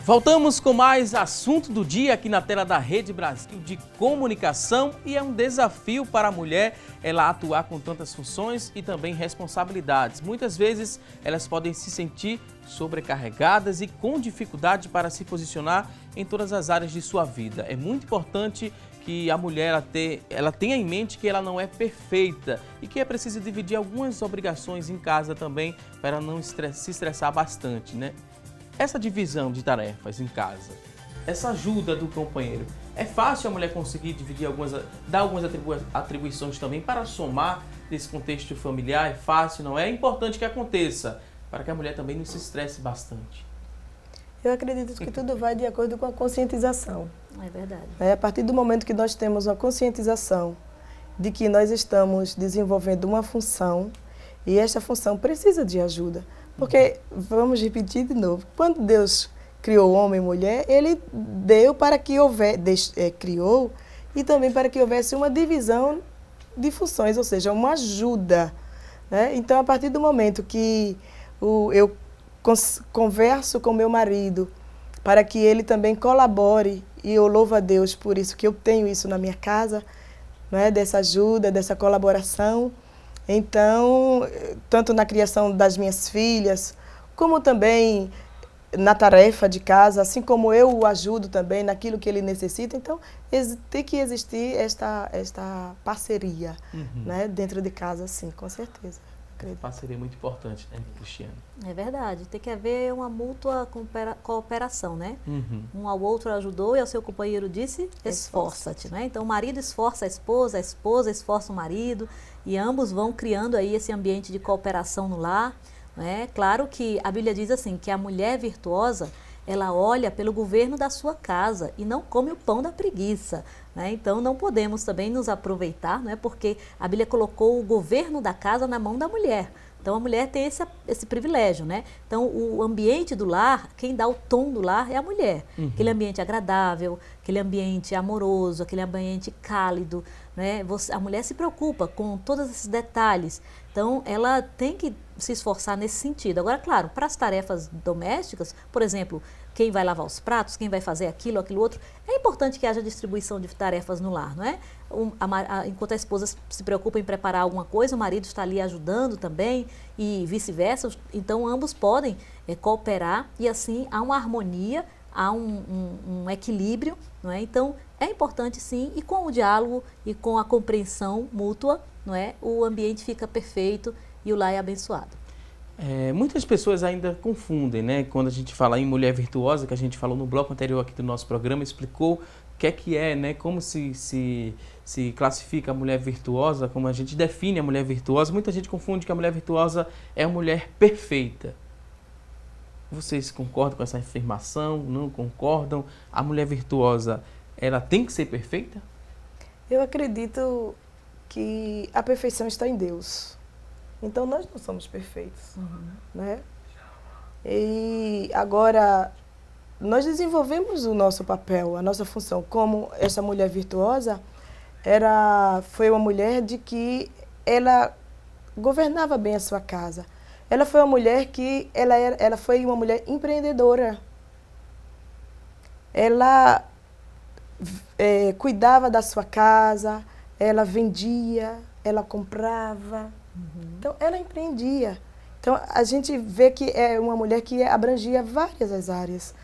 Speaker 1: Voltamos com mais assunto do dia aqui na tela da Rede Brasil de Comunicação, e é um desafio para a mulher ela atuar com tantas funções e também responsabilidades. Muitas vezes elas podem se sentir sobrecarregadas e com dificuldade para se posicionar em todas as áreas de sua vida. É muito importante que a mulher ela tenha em mente que ela não é perfeita e que é preciso dividir algumas obrigações em casa também para não se estressar bastante, né? Essa divisão de tarefas em casa essa ajuda do companheiro. É fácil a mulher conseguir dividir dar algumas atribuições também para somar nesse contexto familiar? É fácil, não é? É importante que aconteça, para que a mulher também não se estresse bastante.
Speaker 7: Eu acredito que tudo vai de acordo com a conscientização.
Speaker 6: É verdade.
Speaker 7: A partir do momento que nós temos uma conscientização de que nós estamos desenvolvendo uma função e esta função precisa de ajuda. Porque, vamos repetir de novo, quando Deus criou homem e mulher, Ele deu para que criou e também para que houvesse uma divisão de funções, ou seja, uma ajuda. Né? Então, a partir do momento que eu converso com meu marido para que ele também colabore, e eu louvo a Deus por isso, que eu tenho isso na minha casa, né, dessa ajuda, dessa colaboração. Então, tanto na criação das minhas filhas, como também na tarefa de casa, assim como eu o ajudo também naquilo que ele necessita. Então, tem que existir esta parceria, né, dentro de casa, sim, com certeza.
Speaker 1: Parceria muito importante, né, Cristiane?
Speaker 6: É verdade, tem que haver uma mútua cooperação, né? Um ao outro ajudou e ao seu companheiro disse, esforça-te, né? Então o marido esforça a esposa esforça o marido e ambos vão criando aí esse ambiente de cooperação no lar, né? Claro que a Bíblia diz assim, que a mulher virtuosa, ela olha pelo governo da sua casa e não come o pão da preguiça, né? Então não podemos também nos aproveitar, né? Porque a Bíblia colocou o governo da casa na mão da mulher. Então a mulher tem esse privilégio, né? Então o ambiente do lar, quem dá o tom do lar é a mulher. Aquele ambiente agradável, aquele ambiente amoroso, aquele ambiente cálido, né? A mulher se preocupa com todos esses detalhes. Então ela tem que se esforçar nesse sentido. Agora, claro, para as tarefas domésticas, por exemplo, quem vai lavar os pratos, quem vai fazer aquilo outro, é importante que haja distribuição de tarefas no lar, não é? Enquanto a esposa se preocupa em preparar alguma coisa, o marido está ali ajudando também e vice-versa. Então, ambos podem cooperar e assim há uma harmonia, há um equilíbrio, não é? Então, é importante sim, e com o diálogo e com a compreensão mútua, não é? O ambiente fica perfeito e o lar é abençoado.
Speaker 1: Muitas pessoas ainda confundem, né? Quando a gente fala em mulher virtuosa, que a gente falou no bloco anterior aqui do nosso programa, explicou o que é, né? Como se classifica a mulher virtuosa, como a gente define a mulher virtuosa. Muita gente confunde que a mulher virtuosa é a mulher perfeita. Vocês concordam com essa afirmação? Não concordam? A mulher virtuosa, ela tem que ser perfeita?
Speaker 7: Eu acredito que a perfeição está em Deus. Então, nós não somos perfeitos, né? E agora, nós desenvolvemos o nosso papel, a nossa função. Como essa mulher virtuosa foi uma mulher de que ela governava bem a sua casa. Ela foi uma mulher que ela foi uma mulher empreendedora. Ela cuidava da sua casa, ela vendia, ela comprava. Então, ela empreendia. Então, a gente vê que é uma mulher que abrangia várias as áreas.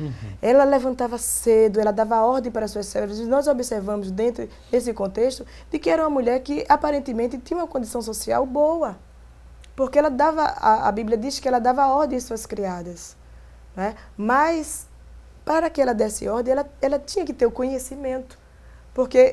Speaker 7: Ela levantava cedo, ela dava ordem para as suas servas. E nós observamos, dentro desse contexto, de que era uma mulher que, aparentemente, tinha uma condição social boa. Porque ela dava, a Bíblia diz que ela dava ordem às suas criadas. Né? Mas, para que ela desse ordem, ela tinha que ter o conhecimento. Porque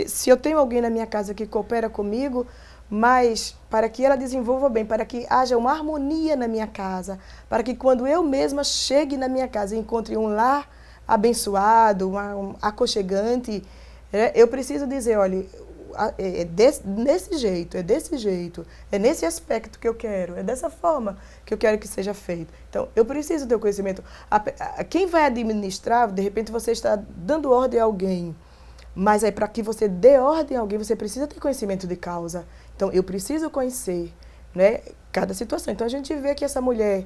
Speaker 7: se eu tenho alguém na minha casa que coopera comigo, mas para que ela desenvolva bem, para que haja uma harmonia na minha casa, para que quando eu mesma chegue na minha casa e encontre um lar abençoado, um aconchegante, eu preciso dizer, olha, desse jeito, é nesse aspecto que eu quero, é dessa forma que eu quero que seja feito. Então, eu preciso ter o conhecimento. Quem vai administrar, de repente você está dando ordem a alguém, mas aí para que você dê ordem a alguém, você precisa ter conhecimento de causa. Então, eu preciso conhecer, né, cada situação. Então, a gente vê que essa mulher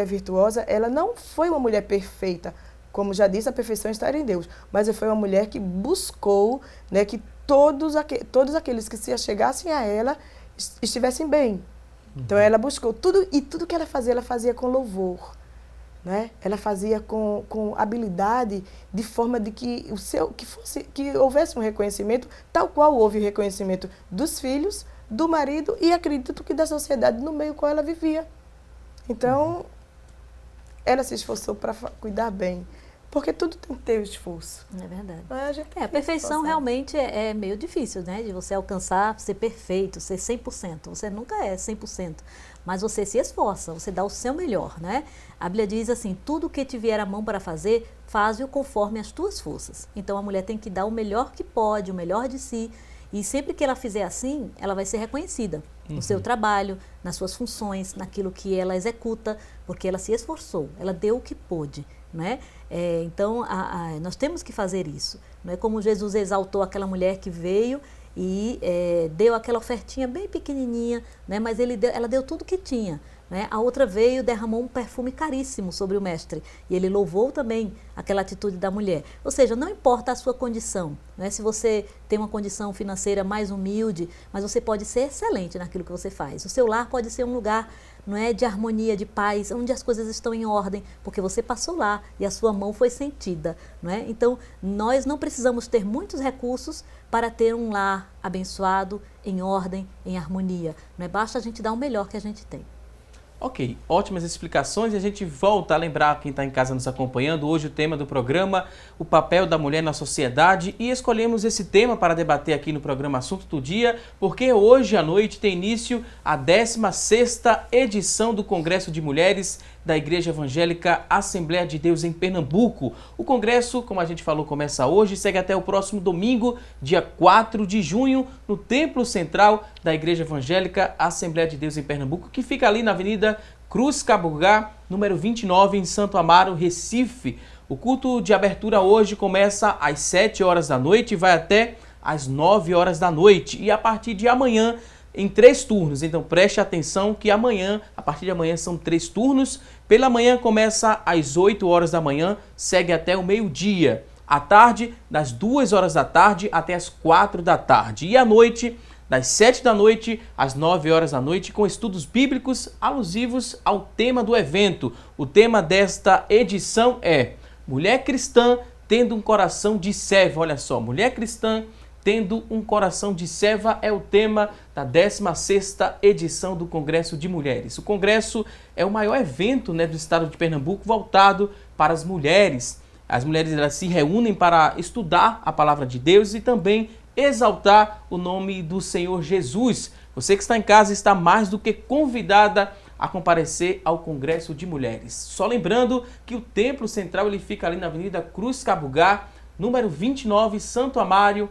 Speaker 7: virtuosa, ela não foi uma mulher perfeita. Como já disse, a perfeição está em Deus. Mas foi uma mulher que buscou, né, que todos aqueles que se achegassem a ela estivessem bem. Então, ela buscou tudo, e tudo que ela fazia com louvor. Né? Ela fazia com habilidade, de forma de que houvesse um reconhecimento, tal qual houve o reconhecimento dos filhos, do marido e acredito que da sociedade no meio qual ela vivia. Então, ela se esforçou para cuidar bem Porque tudo tem que ter o esforço.
Speaker 6: É verdade.
Speaker 7: A gente tem
Speaker 6: A
Speaker 7: que
Speaker 6: perfeição
Speaker 7: esforçar.
Speaker 6: realmente é meio difícil, né? De você alcançar, ser perfeito, ser 100%. Você nunca é 100%, mas você se esforça, você dá o seu melhor, né? A Bíblia diz assim, tudo que te vier a mão para fazer, faze-o conforme as tuas forças. Então a mulher tem que dar o melhor que pode, o melhor de si, e sempre que ela fizer assim, ela vai ser reconhecida no seu trabalho, nas suas funções, naquilo que ela executa, porque ela se esforçou, ela deu o que pôde, né? Então, nós temos que fazer isso. Não é como Jesus exaltou aquela mulher que veio e deu aquela ofertinha bem pequenininha, né? Mas ela deu tudo que tinha. Né? A outra veio, derramou um perfume caríssimo sobre o mestre. E ele louvou também aquela atitude da mulher. Ou seja, não importa a sua condição. Né? Se você tem uma condição financeira mais humilde, mas você pode ser excelente naquilo que você faz. O seu lar pode ser um lugar, não é, de harmonia, de paz, onde as coisas estão em ordem, porque você passou lá e a sua mão foi sentida. Não é? Então, nós não precisamos ter muitos recursos para ter um lar abençoado, em ordem, em harmonia. Não é? Basta a gente dar o melhor que a gente tem.
Speaker 1: Ok, ótimas explicações e a gente volta a lembrar quem está em casa nos acompanhando. Hoje o tema do programa, o papel da mulher na sociedade, e escolhemos esse tema para debater aqui no programa Assunto do Dia, porque hoje à noite tem início a 16ª edição do Congresso de Mulheres da Igreja Evangélica Assembleia de Deus em Pernambuco. O congresso, como a gente falou, começa hoje e segue até o próximo domingo, dia 4 de junho, no Templo Central da Igreja Evangélica Assembleia de Deus em Pernambuco, que fica ali na Avenida Cruz Caburgá, número 29, em Santo Amaro, Recife. O culto de abertura hoje começa às 7 horas da noite e vai até às 9 horas da noite. E a partir de amanhã, em 3 turnos. Então preste atenção que amanhã, a partir de amanhã, são 3 turnos. Pela manhã começa às 8 horas da manhã, segue até o meio-dia. À tarde, das 2 horas da tarde até as 4 da tarde. E à noite, das 7 da noite às 9 horas da noite, com estudos bíblicos alusivos ao tema do evento. O tema desta edição é Mulher Cristã tendo um coração de serva. Olha só, Mulher Cristã tendo um coração de serva é o tema da 16ª edição do Congresso de Mulheres. O Congresso é o maior evento, né, do estado de Pernambuco voltado para as mulheres. As mulheres, elas se reúnem para estudar a palavra de Deus e também exaltar o nome do Senhor Jesus. Você que está em casa está mais do que convidada a comparecer ao Congresso de Mulheres. Só lembrando que o Templo Central ele fica ali na Avenida Cruz Caburgá, número 29, Santo Amaro,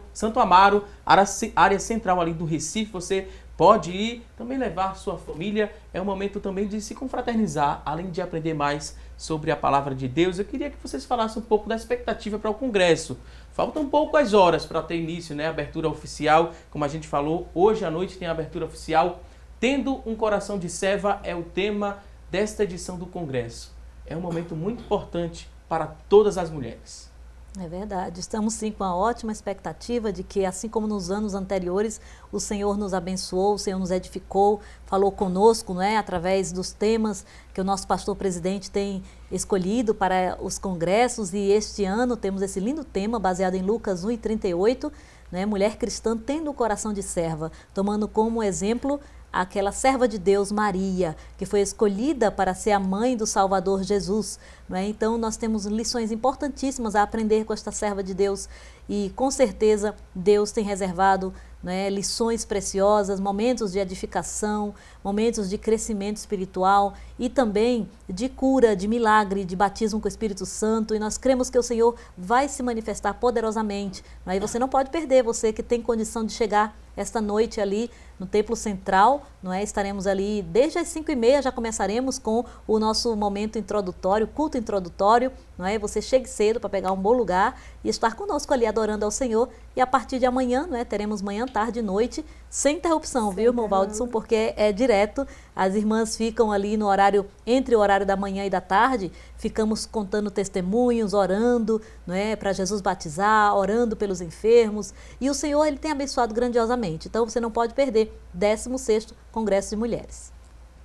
Speaker 1: área central ali do Recife. Você pode ir, também levar sua família. É um momento também de se confraternizar, além de aprender mais sobre a palavra de Deus. Eu queria que vocês falassem um pouco da expectativa para o Congresso. Faltam poucas horas para ter início, né? A abertura oficial, como a gente falou, hoje à noite tem a abertura oficial. Tendo um coração de serva é o tema desta edição do Congresso. É um momento muito importante para todas as mulheres.
Speaker 6: É verdade, estamos sim com a ótima expectativa de que, assim como nos anos anteriores, o Senhor nos abençoou, o Senhor nos edificou, falou conosco, não é? Através dos temas que o nosso pastor presidente tem escolhido para os congressos, e este ano temos esse lindo tema baseado em Lucas 1:38, né? Mulher cristã tendo o coração de serva, tomando como exemplo aquela serva de Deus, Maria, que foi escolhida para ser a mãe do Salvador Jesus. Não é? Então, nós temos lições importantíssimas a aprender com esta serva de Deus e, com certeza, Deus tem reservado, né, lições preciosas, momentos de edificação, momentos de crescimento espiritual e também de cura, de milagre, de batismo com o Espírito Santo, e nós cremos que o Senhor vai se manifestar poderosamente. Aí você não pode perder, você que tem condição de chegar esta noite ali no Templo Central, não é? Estaremos ali desde as 5h30, já começaremos com o nosso momento introdutório, culto introdutório, não é? Você chegue cedo para pegar um bom lugar e estar conosco ali adorando ao Senhor, e a partir de amanhã, não é? Teremos manhã, tarde e noite, sem interrupção, viu, irmão Valdson? Porque é direto, as irmãs ficam ali no horário, entre o horário da manhã e da tarde, ficamos contando testemunhos, orando, não é? Para Jesus batizar, orando pelos enfermos, e o Senhor, ele tem abençoado grandiosamente, então você não pode perder 16º Congresso de Mulheres.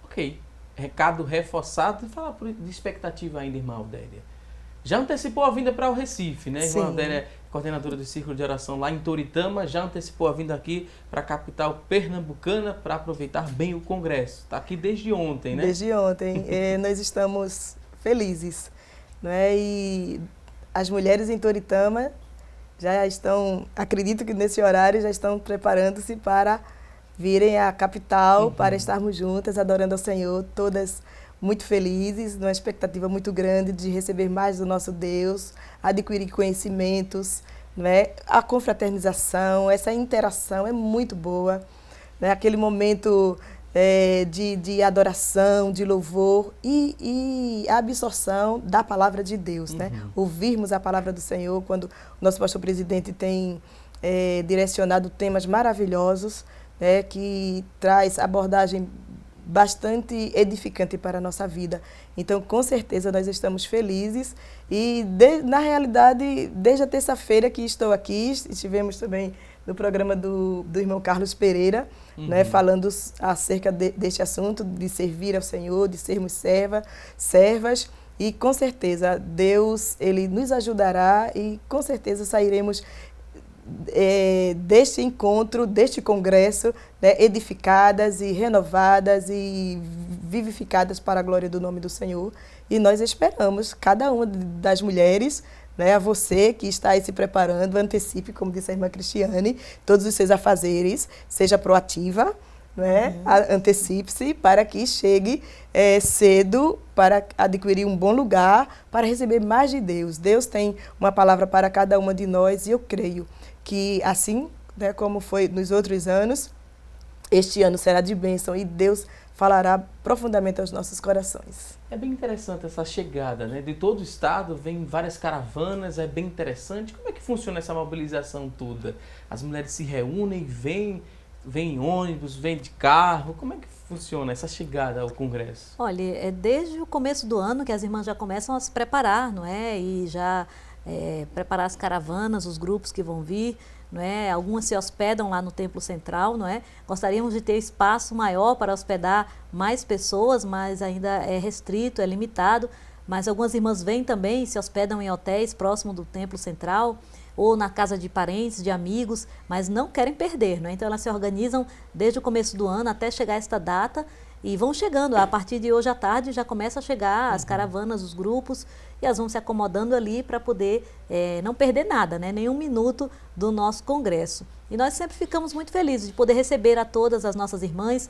Speaker 1: Ok, recado reforçado. E falar de expectativa ainda, irmã Aldélia. Já antecipou a vinda para o Recife, né? Irmã Aldélia, coordenadora do Círculo de Oração lá em Toritama, já antecipou a vinda aqui para a capital pernambucana para aproveitar bem o Congresso. Está aqui desde ontem, né?
Speaker 7: Desde ontem. Nós estamos felizes, não é? E as mulheres em Toritama já estão, acredito que nesse horário já estão preparando-se para virem à capital, para estarmos juntas, adorando ao Senhor, todas muito felizes, numa expectativa muito grande de receber mais do nosso Deus, adquirir conhecimentos, né? A confraternização, essa interação é muito boa, né? Aquele momento de adoração, de louvor e a absorção da palavra de Deus, né? Ouvirmos a palavra do Senhor, quando o nosso pastor presidente tem direcionado temas maravilhosos, né? Que traz abordagem bastante edificante para a nossa vida. Então, com certeza, nós estamos felizes e, na realidade, desde a terça-feira que estou aqui, estivemos também no programa do irmão Carlos Pereira, né, falando acerca deste assunto, de servir ao Senhor, de sermos servas, e com certeza Deus, Ele nos ajudará e com certeza sairemos deste encontro, deste congresso, né, edificadas e renovadas e vivificadas para a glória do nome do Senhor. E nós esperamos, cada uma das mulheres, né, a você que está aí se preparando, antecipe, como disse a irmã Cristiane, todos os seus afazeres, seja proativa, né, antecipe-se para que chegue cedo para adquirir um bom lugar, para receber mais de Deus. Deus tem uma palavra para cada uma de nós e eu creio que assim, né, como foi nos outros anos, este ano será de bênção e Deus falará profundamente aos nossos corações.
Speaker 1: É bem interessante essa chegada, né? De todo o estado, vem várias caravanas, é bem interessante. Como é que funciona essa mobilização toda? As mulheres se reúnem, vêm em ônibus, vêm de carro, como é que funciona essa chegada ao congresso?
Speaker 6: Olha, é desde o começo do ano que as irmãs já começam a se preparar, não é? E já preparar as caravanas, os grupos que vão vir, não é? Algumas se hospedam lá no Templo Central, não é? Gostaríamos de ter espaço maior para hospedar mais pessoas, mas ainda é restrito, é limitado. Mas algumas irmãs vêm também e se hospedam em hotéis próximo do Templo Central ou na casa de parentes, de amigos, mas não querem perder, não é? Então elas se organizam desde o começo do ano até chegar esta data e vão chegando. A partir de hoje à tarde já começa a chegar as caravanas, os grupos, e elas vão se acomodando ali para poder não perder nada, né? Nenhum minuto do nosso congresso. E nós sempre ficamos muito felizes de poder receber a todas as nossas irmãs.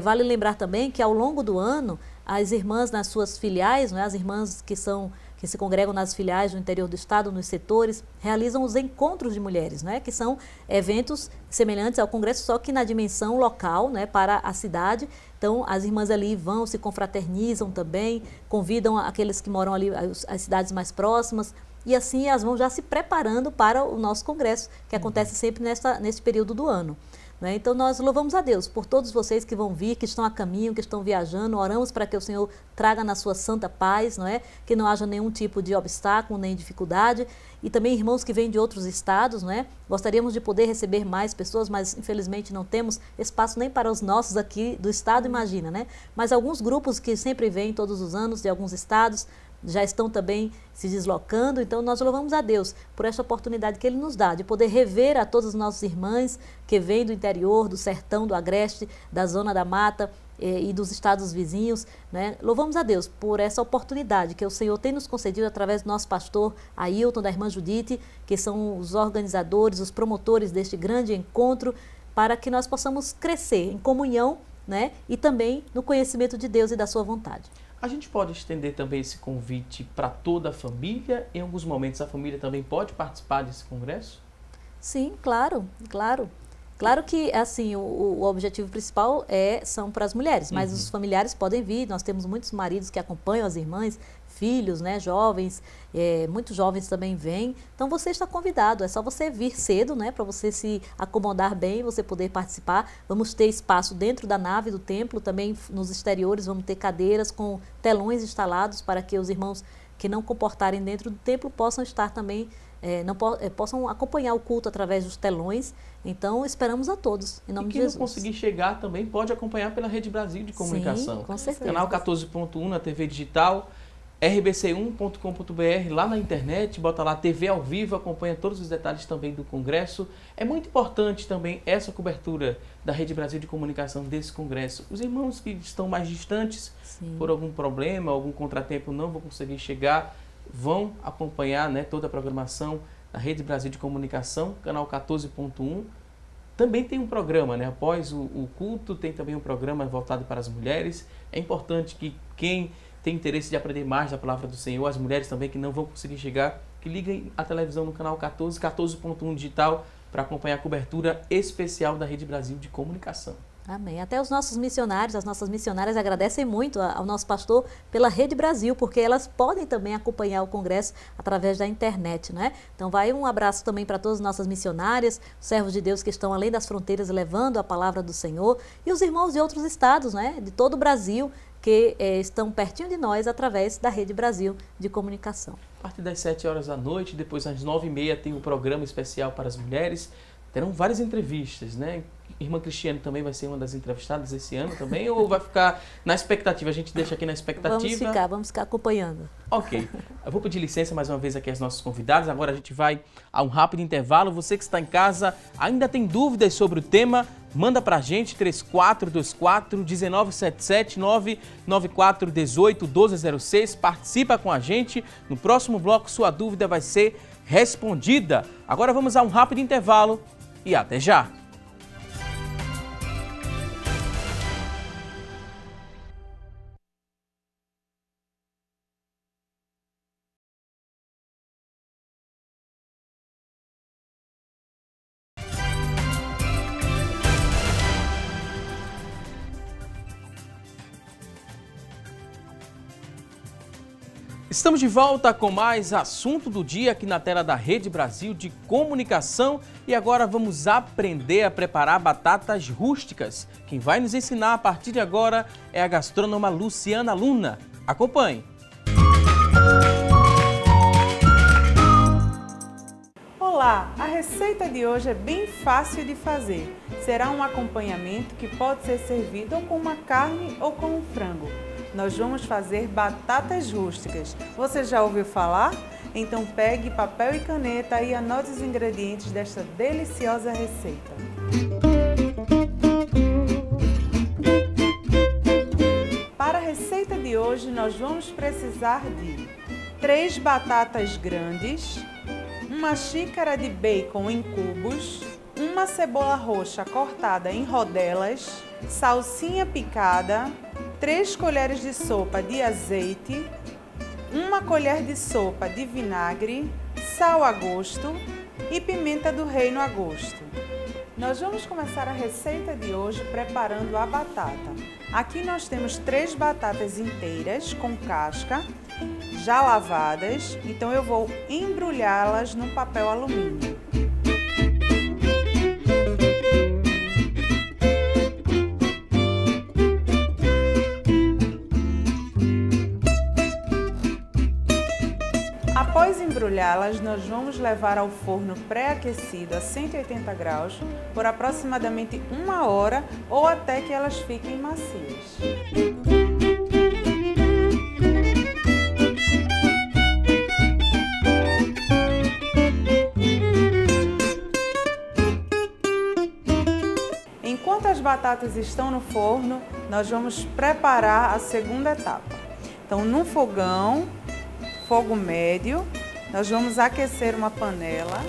Speaker 6: Vale lembrar também que ao longo do ano, as irmãs nas suas filiais, né, as irmãs que se congregam nas filiais do interior do estado, nos setores, realizam os encontros de mulheres, né, que são eventos semelhantes ao congresso, só que na dimensão local, né, para a cidade. Então, as irmãs ali vão, se confraternizam também, convidam aqueles que moram ali, as cidades mais próximas, e assim elas vão já se preparando para o nosso congresso, que acontece sempre nesse período do ano. Né? Então, nós louvamos a Deus por todos vocês que vão vir, que estão a caminho, que estão viajando. Oramos para que o Senhor traga na sua santa paz, não é? Que não haja nenhum tipo de obstáculo, nem dificuldade. E também irmãos que vêm de outros estados, não é? Gostaríamos de poder receber mais pessoas, mas infelizmente não temos espaço nem para os nossos aqui do estado, imagina, né? Mas alguns grupos que sempre vêm todos os anos de alguns estados, já estão também se deslocando, então nós louvamos a Deus por esta oportunidade que Ele nos dá, de poder rever a todas as nossas irmãs que vêm do interior, do sertão, do agreste, da zona da mata e dos estados vizinhos, né? Louvamos a Deus por essa oportunidade que o Senhor tem nos concedido através do nosso pastor Ailton, da irmã Judite, que são os organizadores, os promotores deste grande encontro, para que nós possamos crescer em comunhão, né? E também no conhecimento de Deus e da sua vontade.
Speaker 1: A gente pode estender também esse convite para toda a família? Em alguns momentos a família também pode participar desse congresso?
Speaker 6: Sim, claro, claro. Claro que assim, o objetivo principal são para as mulheres, mas os familiares podem vir. Nós temos muitos maridos que acompanham as irmãs, filhos, né, jovens, muitos jovens também vêm. Então você está convidado, é só você vir cedo, né, para você se acomodar bem, você poder participar. Vamos ter espaço dentro da nave do templo, também nos exteriores vamos ter cadeiras com telões instalados para que os irmãos que não comportarem dentro do templo possam estar também, possam acompanhar o culto através dos telões. Então, esperamos a todos, em nome de Jesus.
Speaker 1: E quem não conseguir chegar também pode acompanhar pela Rede Brasil de Comunicação.
Speaker 6: Sim, com certeza.
Speaker 1: Canal 14.1 na TV digital, rbc1.com.br, lá na internet, bota lá TV ao vivo, acompanha todos os detalhes também do Congresso. É muito importante também essa cobertura da Rede Brasil de Comunicação desse Congresso. Os irmãos que estão mais distantes, por algum problema, algum contratempo, não vão conseguir chegar. vão acompanhar, né, toda a programação da Rede Brasil de Comunicação, canal 14.1. Também tem um programa, né? Após o culto, tem também um programa voltado para as mulheres. É importante que quem tem interesse de aprender mais da palavra do Senhor, as mulheres também que não vão conseguir chegar, que liguem a televisão no canal 14.1 digital, para acompanhar a cobertura especial da Rede Brasil de Comunicação.
Speaker 6: Amém. Até os nossos missionários, as nossas missionárias agradecem muito ao nosso pastor pela Rede Brasil, porque elas podem também acompanhar o congresso através da internet, né? Então vai um abraço também para todas as nossas missionárias, os servos de Deus que estão além das fronteiras levando a palavra do Senhor, e os irmãos de outros estados, né? De todo o Brasil, que estão pertinho de nós através da Rede Brasil de Comunicação.
Speaker 1: A partir das 7 horas da noite, depois às 9h30 tem um programa especial para as mulheres. Terão várias entrevistas, né? Irmã Cristiane também vai ser uma das entrevistadas esse ano também, ou vai ficar na expectativa? A gente deixa aqui na expectativa.
Speaker 6: Vamos ficar acompanhando.
Speaker 1: Ok. Eu vou pedir licença mais uma vez aqui aos nossos convidados. Agora a gente vai a um rápido intervalo. Você que está em casa, ainda tem dúvidas sobre o tema? Manda pra gente, 3424-1977, 99418-1206. Participa com a gente. No próximo bloco, sua dúvida vai ser respondida. Agora vamos a um rápido intervalo e até já. Estamos de volta com mais assunto do dia aqui na tela da Rede Brasil de Comunicação e agora vamos aprender a preparar batatas rústicas. Quem vai nos ensinar a partir de agora é a gastrônoma Luciana Luna. Acompanhe!
Speaker 8: Olá, a receita de hoje é bem fácil de fazer. Será um acompanhamento que pode ser servido ou com uma carne ou com um frango. Nós vamos fazer batatas rústicas. Você já ouviu falar? Então pegue papel e caneta e anote os ingredientes desta deliciosa receita. Para a receita de hoje, nós vamos precisar de 3 batatas grandes, uma xícara de bacon em cubos, uma cebola roxa cortada em rodelas, salsinha picada, 3 colheres de sopa de azeite, 1 colher de sopa de vinagre, sal a gosto e pimenta do reino a gosto. Nós vamos começar a receita de hoje preparando a batata. Aqui nós temos 3 batatas inteiras com casca, já lavadas, então eu vou embrulhá-las no papel alumínio. Após embrulhá-las, nós vamos levar ao forno pré-aquecido a 180 graus por aproximadamente 1 hora ou até que elas fiquem macias. Enquanto as batatas estão no forno, nós vamos preparar a segunda etapa. Então, no fogão, fogo médio, nós vamos aquecer uma panela.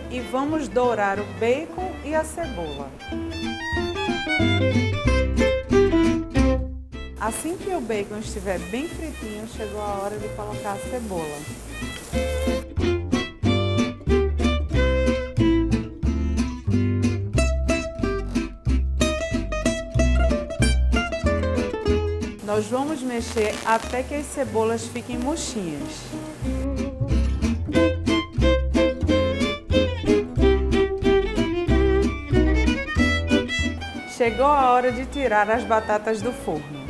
Speaker 8: E vamos dourar o bacon e a cebola. Assim que o bacon estiver bem fritinho, chegou a hora de colocar a cebola. Nós vamos mexer até que as cebolas fiquem murchinhas. Chegou a hora de tirar as batatas do forno.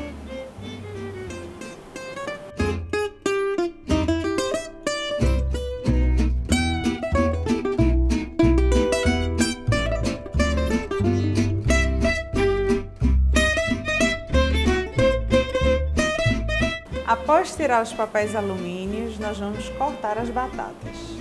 Speaker 8: Após tirar os papéis alumínios, nós vamos cortar as batatas.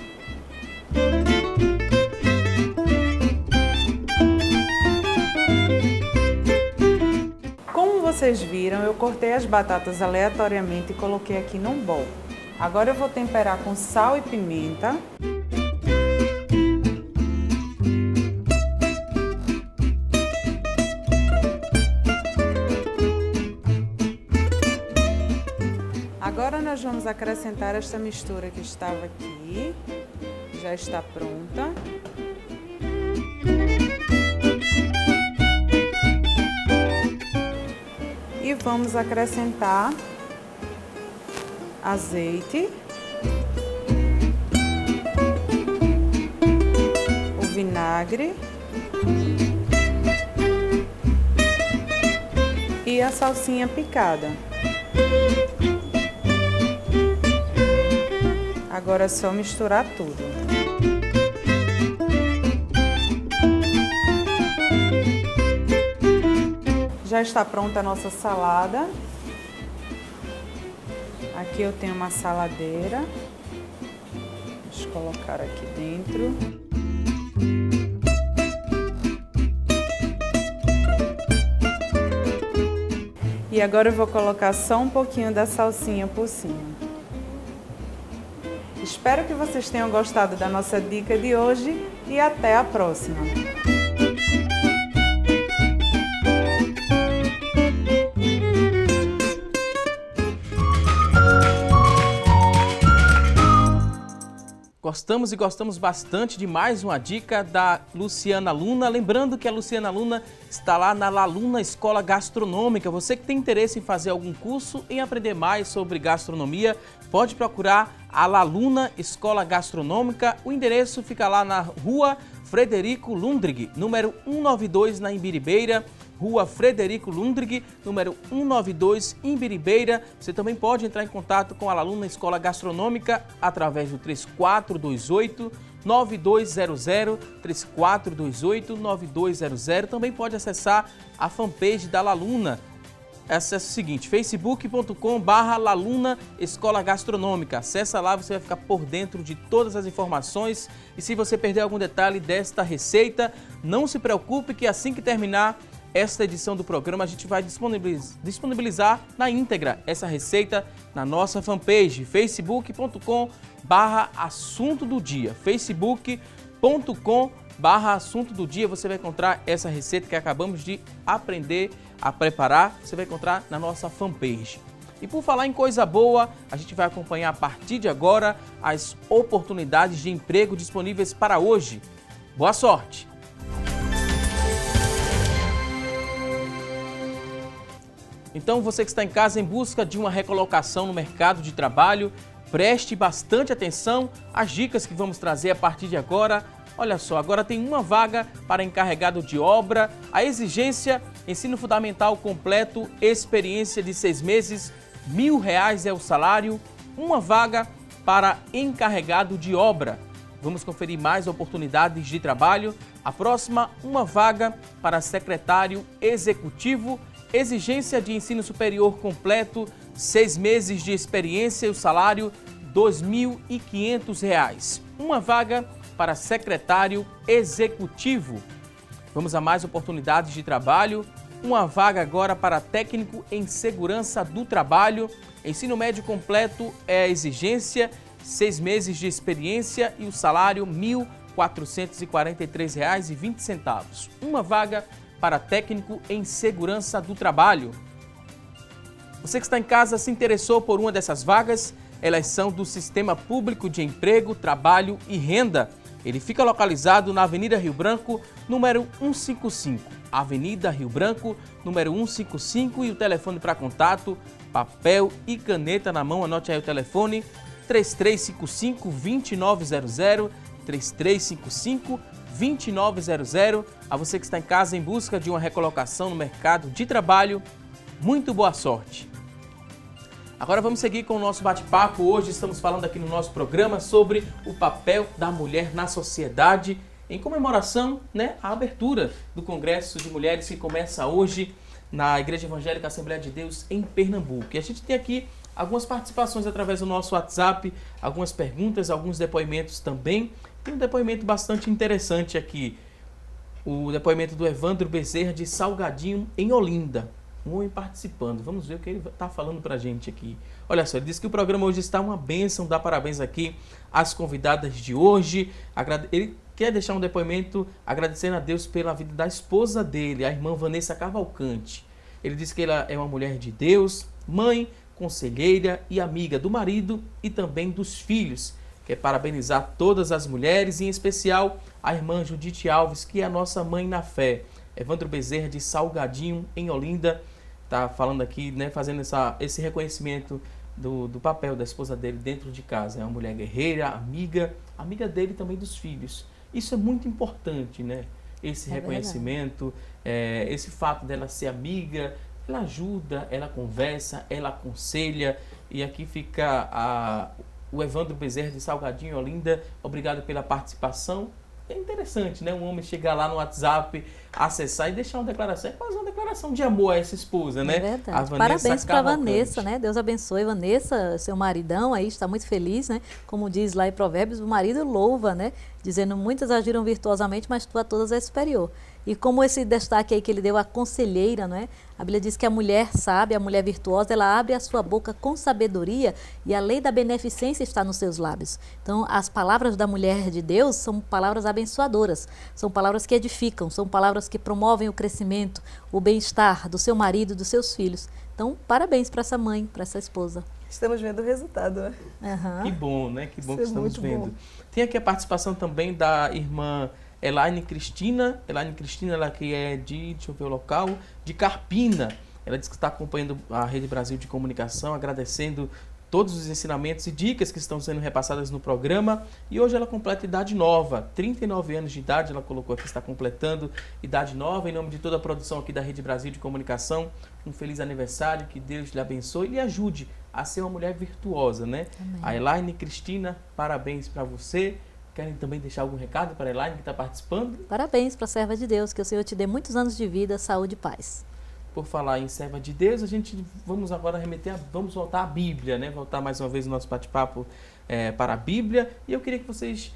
Speaker 8: vocês viram, eu cortei as batatas aleatoriamente e coloquei aqui num bowl. Agora eu vou temperar com sal e pimenta. Agora nós vamos acrescentar esta mistura que estava aqui. Já está pronta. E vamos acrescentar azeite, o vinagre e a salsinha picada. Agora é só misturar tudo. Já está pronta a nossa salada. Aqui eu tenho uma saladeira. Vamos colocar aqui dentro. E agora eu vou colocar só um pouquinho da salsinha por cima. Espero que vocês tenham gostado da nossa dica de hoje e até a próxima!
Speaker 1: Gostamos e gostamos bastante de mais uma dica da Luciana Luna. Lembrando que a Luciana Luna está lá na Laluna Escola Gastronômica. Você que tem interesse em fazer algum curso, em aprender mais sobre gastronomia, pode procurar a Laluna Escola Gastronômica. O endereço fica lá na Rua Frederico Lundrig, número 192, na Imbiribeira. Rua Frederico Lundrig, número 192, em Imbiribeira. Você também pode entrar em contato com a Laluna Escola Gastronômica através do 3428-9200, 3428-9200. Também pode acessar a fanpage da Laluna. Acesse o seguinte, facebook.com/Laluna Escola Gastronômica. Acessa lá, você vai ficar por dentro de todas as informações. E se você perder algum detalhe desta receita, não se preocupe que assim que terminar esta edição do programa, a gente vai disponibilizar na íntegra essa receita na nossa fanpage, facebook.com/Assunto do Dia. facebook.com/Assunto do Dia. Você vai encontrar essa receita que acabamos de aprender a preparar. Você vai encontrar na nossa fanpage. E por falar em coisa boa, a gente vai acompanhar a partir de agora as oportunidades de emprego disponíveis para hoje. Boa sorte! Então, você que está em casa em busca de uma recolocação no mercado de trabalho, preste bastante atenção às dicas que vamos trazer a partir de agora. Olha só, agora tem uma vaga para encarregado de obra, a exigência, ensino fundamental completo, experiência de 6 meses, R$1.000 é o salário, uma vaga para encarregado de obra. Vamos conferir mais oportunidades de trabalho. A próxima, uma vaga para secretário executivo, exigência de ensino superior completo, 6 meses de experiência e o salário R$2.500. Uma vaga para secretário executivo. Vamos a mais oportunidades de trabalho. Uma vaga agora para técnico em segurança do trabalho. Ensino médio completo é exigência, 6 meses de experiência e o salário R$1.443,20. Uma vaga para técnico em segurança do trabalho. Você que está em casa se interessou por uma dessas vagas? Elas são do Sistema Público de Emprego, Trabalho e Renda. Ele fica localizado na Avenida Rio Branco, número 155. Avenida Rio Branco, número 155, e o telefone para contato, papel e caneta na mão, anote aí o telefone, 3355-2900, 3355-2900. A você que está em casa em busca de uma recolocação no mercado de trabalho, muito boa sorte! Agora vamos seguir com o nosso bate-papo. Hoje estamos falando aqui no nosso programa sobre o papel da mulher na sociedade, em comemoração, à abertura do Congresso de Mulheres que começa hoje na Igreja Evangélica Assembleia de Deus em Pernambuco. E a gente tem aqui algumas participações através do nosso WhatsApp, algumas perguntas, alguns depoimentos também. Tem um depoimento bastante interessante aqui, o depoimento do Evandro Bezerra de Salgadinho, em Olinda. um homem participando. Vamos ver o que ele está falando para a gente aqui. Olha só, ele disse que o programa hoje está uma bênção, dá parabéns aqui às convidadas de hoje. Ele quer deixar um depoimento agradecendo a Deus pela vida da esposa dele, a irmã Vanessa Cavalcante. Ele disse que ela é uma mulher de Deus, mãe, conselheira e amiga do marido e também dos filhos. Quer parabenizar todas as mulheres, em especial a irmã Judite Alves, que é a nossa mãe na fé. Evandro Bezerra, de Salgadinho, em Olinda, está falando aqui, né, fazendo esse reconhecimento do papel da esposa dele dentro de casa. É uma mulher guerreira, amiga dele e também dos filhos. Isso é muito importante, né? Esse reconhecimento, esse fato dela ser amiga, ela ajuda, ela conversa, ela aconselha. E aqui fica o Evandro Bezerra, de Salgadinho, Olinda. Obrigado pela participação. É interessante, né? Um homem chegar lá no WhatsApp, acessar e deixar uma declaração. É quase uma declaração de amor a essa esposa, né?
Speaker 6: É verdade.
Speaker 1: A Vanessa
Speaker 6: Parabéns para a
Speaker 1: Cavalcante.
Speaker 6: Vanessa, né? Deus abençoe. Vanessa, seu maridão aí, está muito feliz, né? Como diz lá em Provérbios, o marido louva, né? Dizendo, muitas agiram virtuosamente, mas tu a todas és superior. E como esse destaque aí que ele deu à conselheira, não é? A Bíblia diz que a mulher sábia, a mulher virtuosa, ela abre a sua boca com sabedoria e a lei da beneficência está nos seus lábios. Então, as palavras da mulher de Deus são palavras abençoadoras, são palavras que edificam, são palavras que promovem o crescimento, o bem-estar do seu marido e dos seus filhos. Então, parabéns para essa mãe, para essa esposa.
Speaker 7: Estamos vendo o resultado, né?
Speaker 6: Aham.
Speaker 1: Que bom, né? Que bom
Speaker 7: Isso
Speaker 1: que
Speaker 7: é
Speaker 1: estamos
Speaker 7: muito
Speaker 1: vendo.
Speaker 7: bom.
Speaker 1: Tem aqui a participação também da irmã Elaine Cristina. Elaine Cristina, ela que é deixa eu ver o local, de Carpina. Ela diz que está acompanhando a Rede Brasil de Comunicação, agradecendo todos os ensinamentos e dicas que estão sendo repassadas no programa. E hoje ela completa idade nova, 39 anos de idade, ela colocou aqui, está completando idade nova. Em nome de toda a produção aqui da Rede Brasil de Comunicação, um feliz aniversário, que Deus lhe abençoe e lhe ajude a ser uma mulher virtuosa, né?
Speaker 6: Amém.
Speaker 1: A Elaine Cristina, parabéns para você. Querem também deixar algum recado para a Elaine que está participando?
Speaker 6: Parabéns para a serva de Deus, que o Senhor te dê muitos anos de vida, saúde e paz.
Speaker 1: Por falar em serva de Deus, vamos agora vamos voltar à Bíblia, né? Voltar mais uma vez o nosso bate-papo para a Bíblia. E eu queria que vocês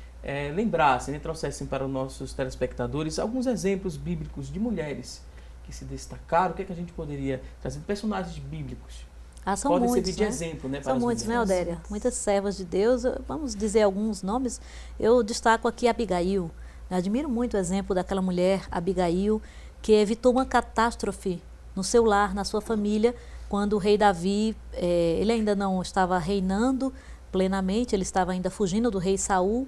Speaker 1: lembrassem, né? Trouxessem para os nossos telespectadores alguns exemplos bíblicos de mulheres que se destacaram. O que é que a gente poderia trazer? Personagens bíblicos.
Speaker 6: São
Speaker 1: Podem
Speaker 6: muitos,
Speaker 1: servir de
Speaker 6: né?
Speaker 1: exemplo, né? Para
Speaker 6: São
Speaker 1: as
Speaker 6: muitos, né,
Speaker 1: mulheres.
Speaker 6: Odélia? Muitas servas de Deus. Vamos dizer alguns nomes. Eu destaco aqui Abigail. Eu admiro muito o exemplo daquela mulher, Abigail, que evitou uma catástrofe no seu lar, na sua família, quando o rei Davi, ele ainda não estava reinando plenamente, ele estava ainda fugindo do rei Saul,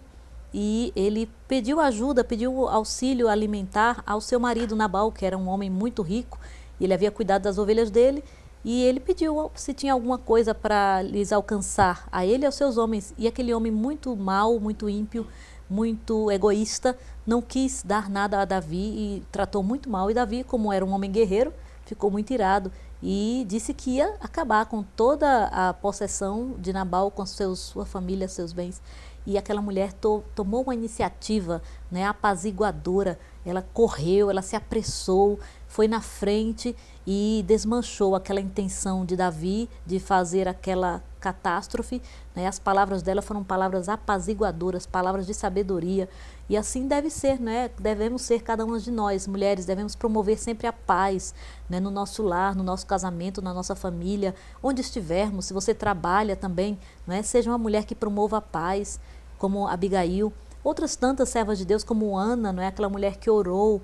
Speaker 6: e ele pediu ajuda, pediu auxílio alimentar ao seu marido Nabal, que era um homem muito rico, e ele havia cuidado das ovelhas dele, e ele pediu se tinha alguma coisa para lhes alcançar, a ele e aos seus homens. E aquele homem muito mau, muito ímpio, muito egoísta, não quis dar nada a Davi e tratou muito mal. E Davi, como era um homem guerreiro, ficou muito irado e disse que ia acabar com toda a possessão de Nabal, com sua família, seus bens. E aquela mulher tomou uma iniciativa, né, apaziguadora. Ela correu, ela se apressou, foi na frente e desmanchou aquela intenção de Davi de fazer aquela catástrofe, né? As palavras dela foram palavras apaziguadoras, palavras de sabedoria. E assim deve ser, né? Devemos ser cada uma de nós, mulheres, devemos promover sempre a paz, né? No nosso lar, no nosso casamento, na nossa família, onde estivermos. Se você trabalha também, né? Seja uma mulher que promova a paz, como Abigail. Outras tantas servas de Deus, como Ana, não é? Aquela mulher que orou,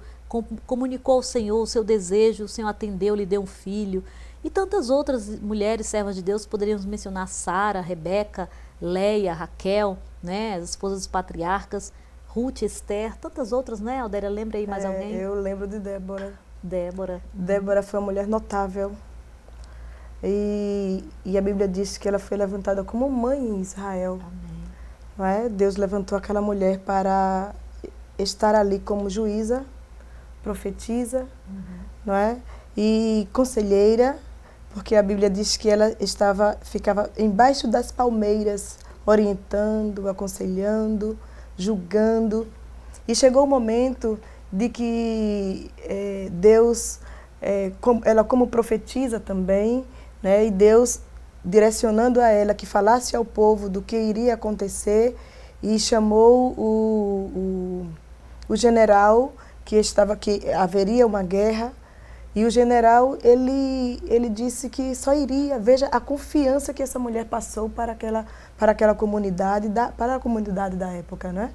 Speaker 6: comunicou ao Senhor o seu desejo, o Senhor atendeu, lhe deu um filho. E tantas outras mulheres servas de Deus, poderíamos mencionar Sara, Rebeca, Leia, Raquel, né? As esposas dos patriarcas, Ruth, Esther, tantas outras, né, Aldéria? Lembra aí mais alguém?
Speaker 7: Eu lembro de Débora.
Speaker 6: Débora
Speaker 7: Foi uma mulher notável. E a Bíblia diz que ela foi levantada como mãe em Israel.
Speaker 6: Amém.
Speaker 7: Não é? Deus levantou aquela mulher para estar ali como juíza, profetisa, não é? E conselheira, porque a Bíblia diz que ela ficava embaixo das palmeiras, orientando, aconselhando, julgando. E chegou o momento de que Deus, ela como profetiza também, né? E Deus direcionando a ela que falasse ao povo do que iria acontecer, e chamou o general que haveria uma guerra, E o general, ele disse que só iria, veja a confiança que essa mulher passou para aquela comunidade, para a comunidade da época, né?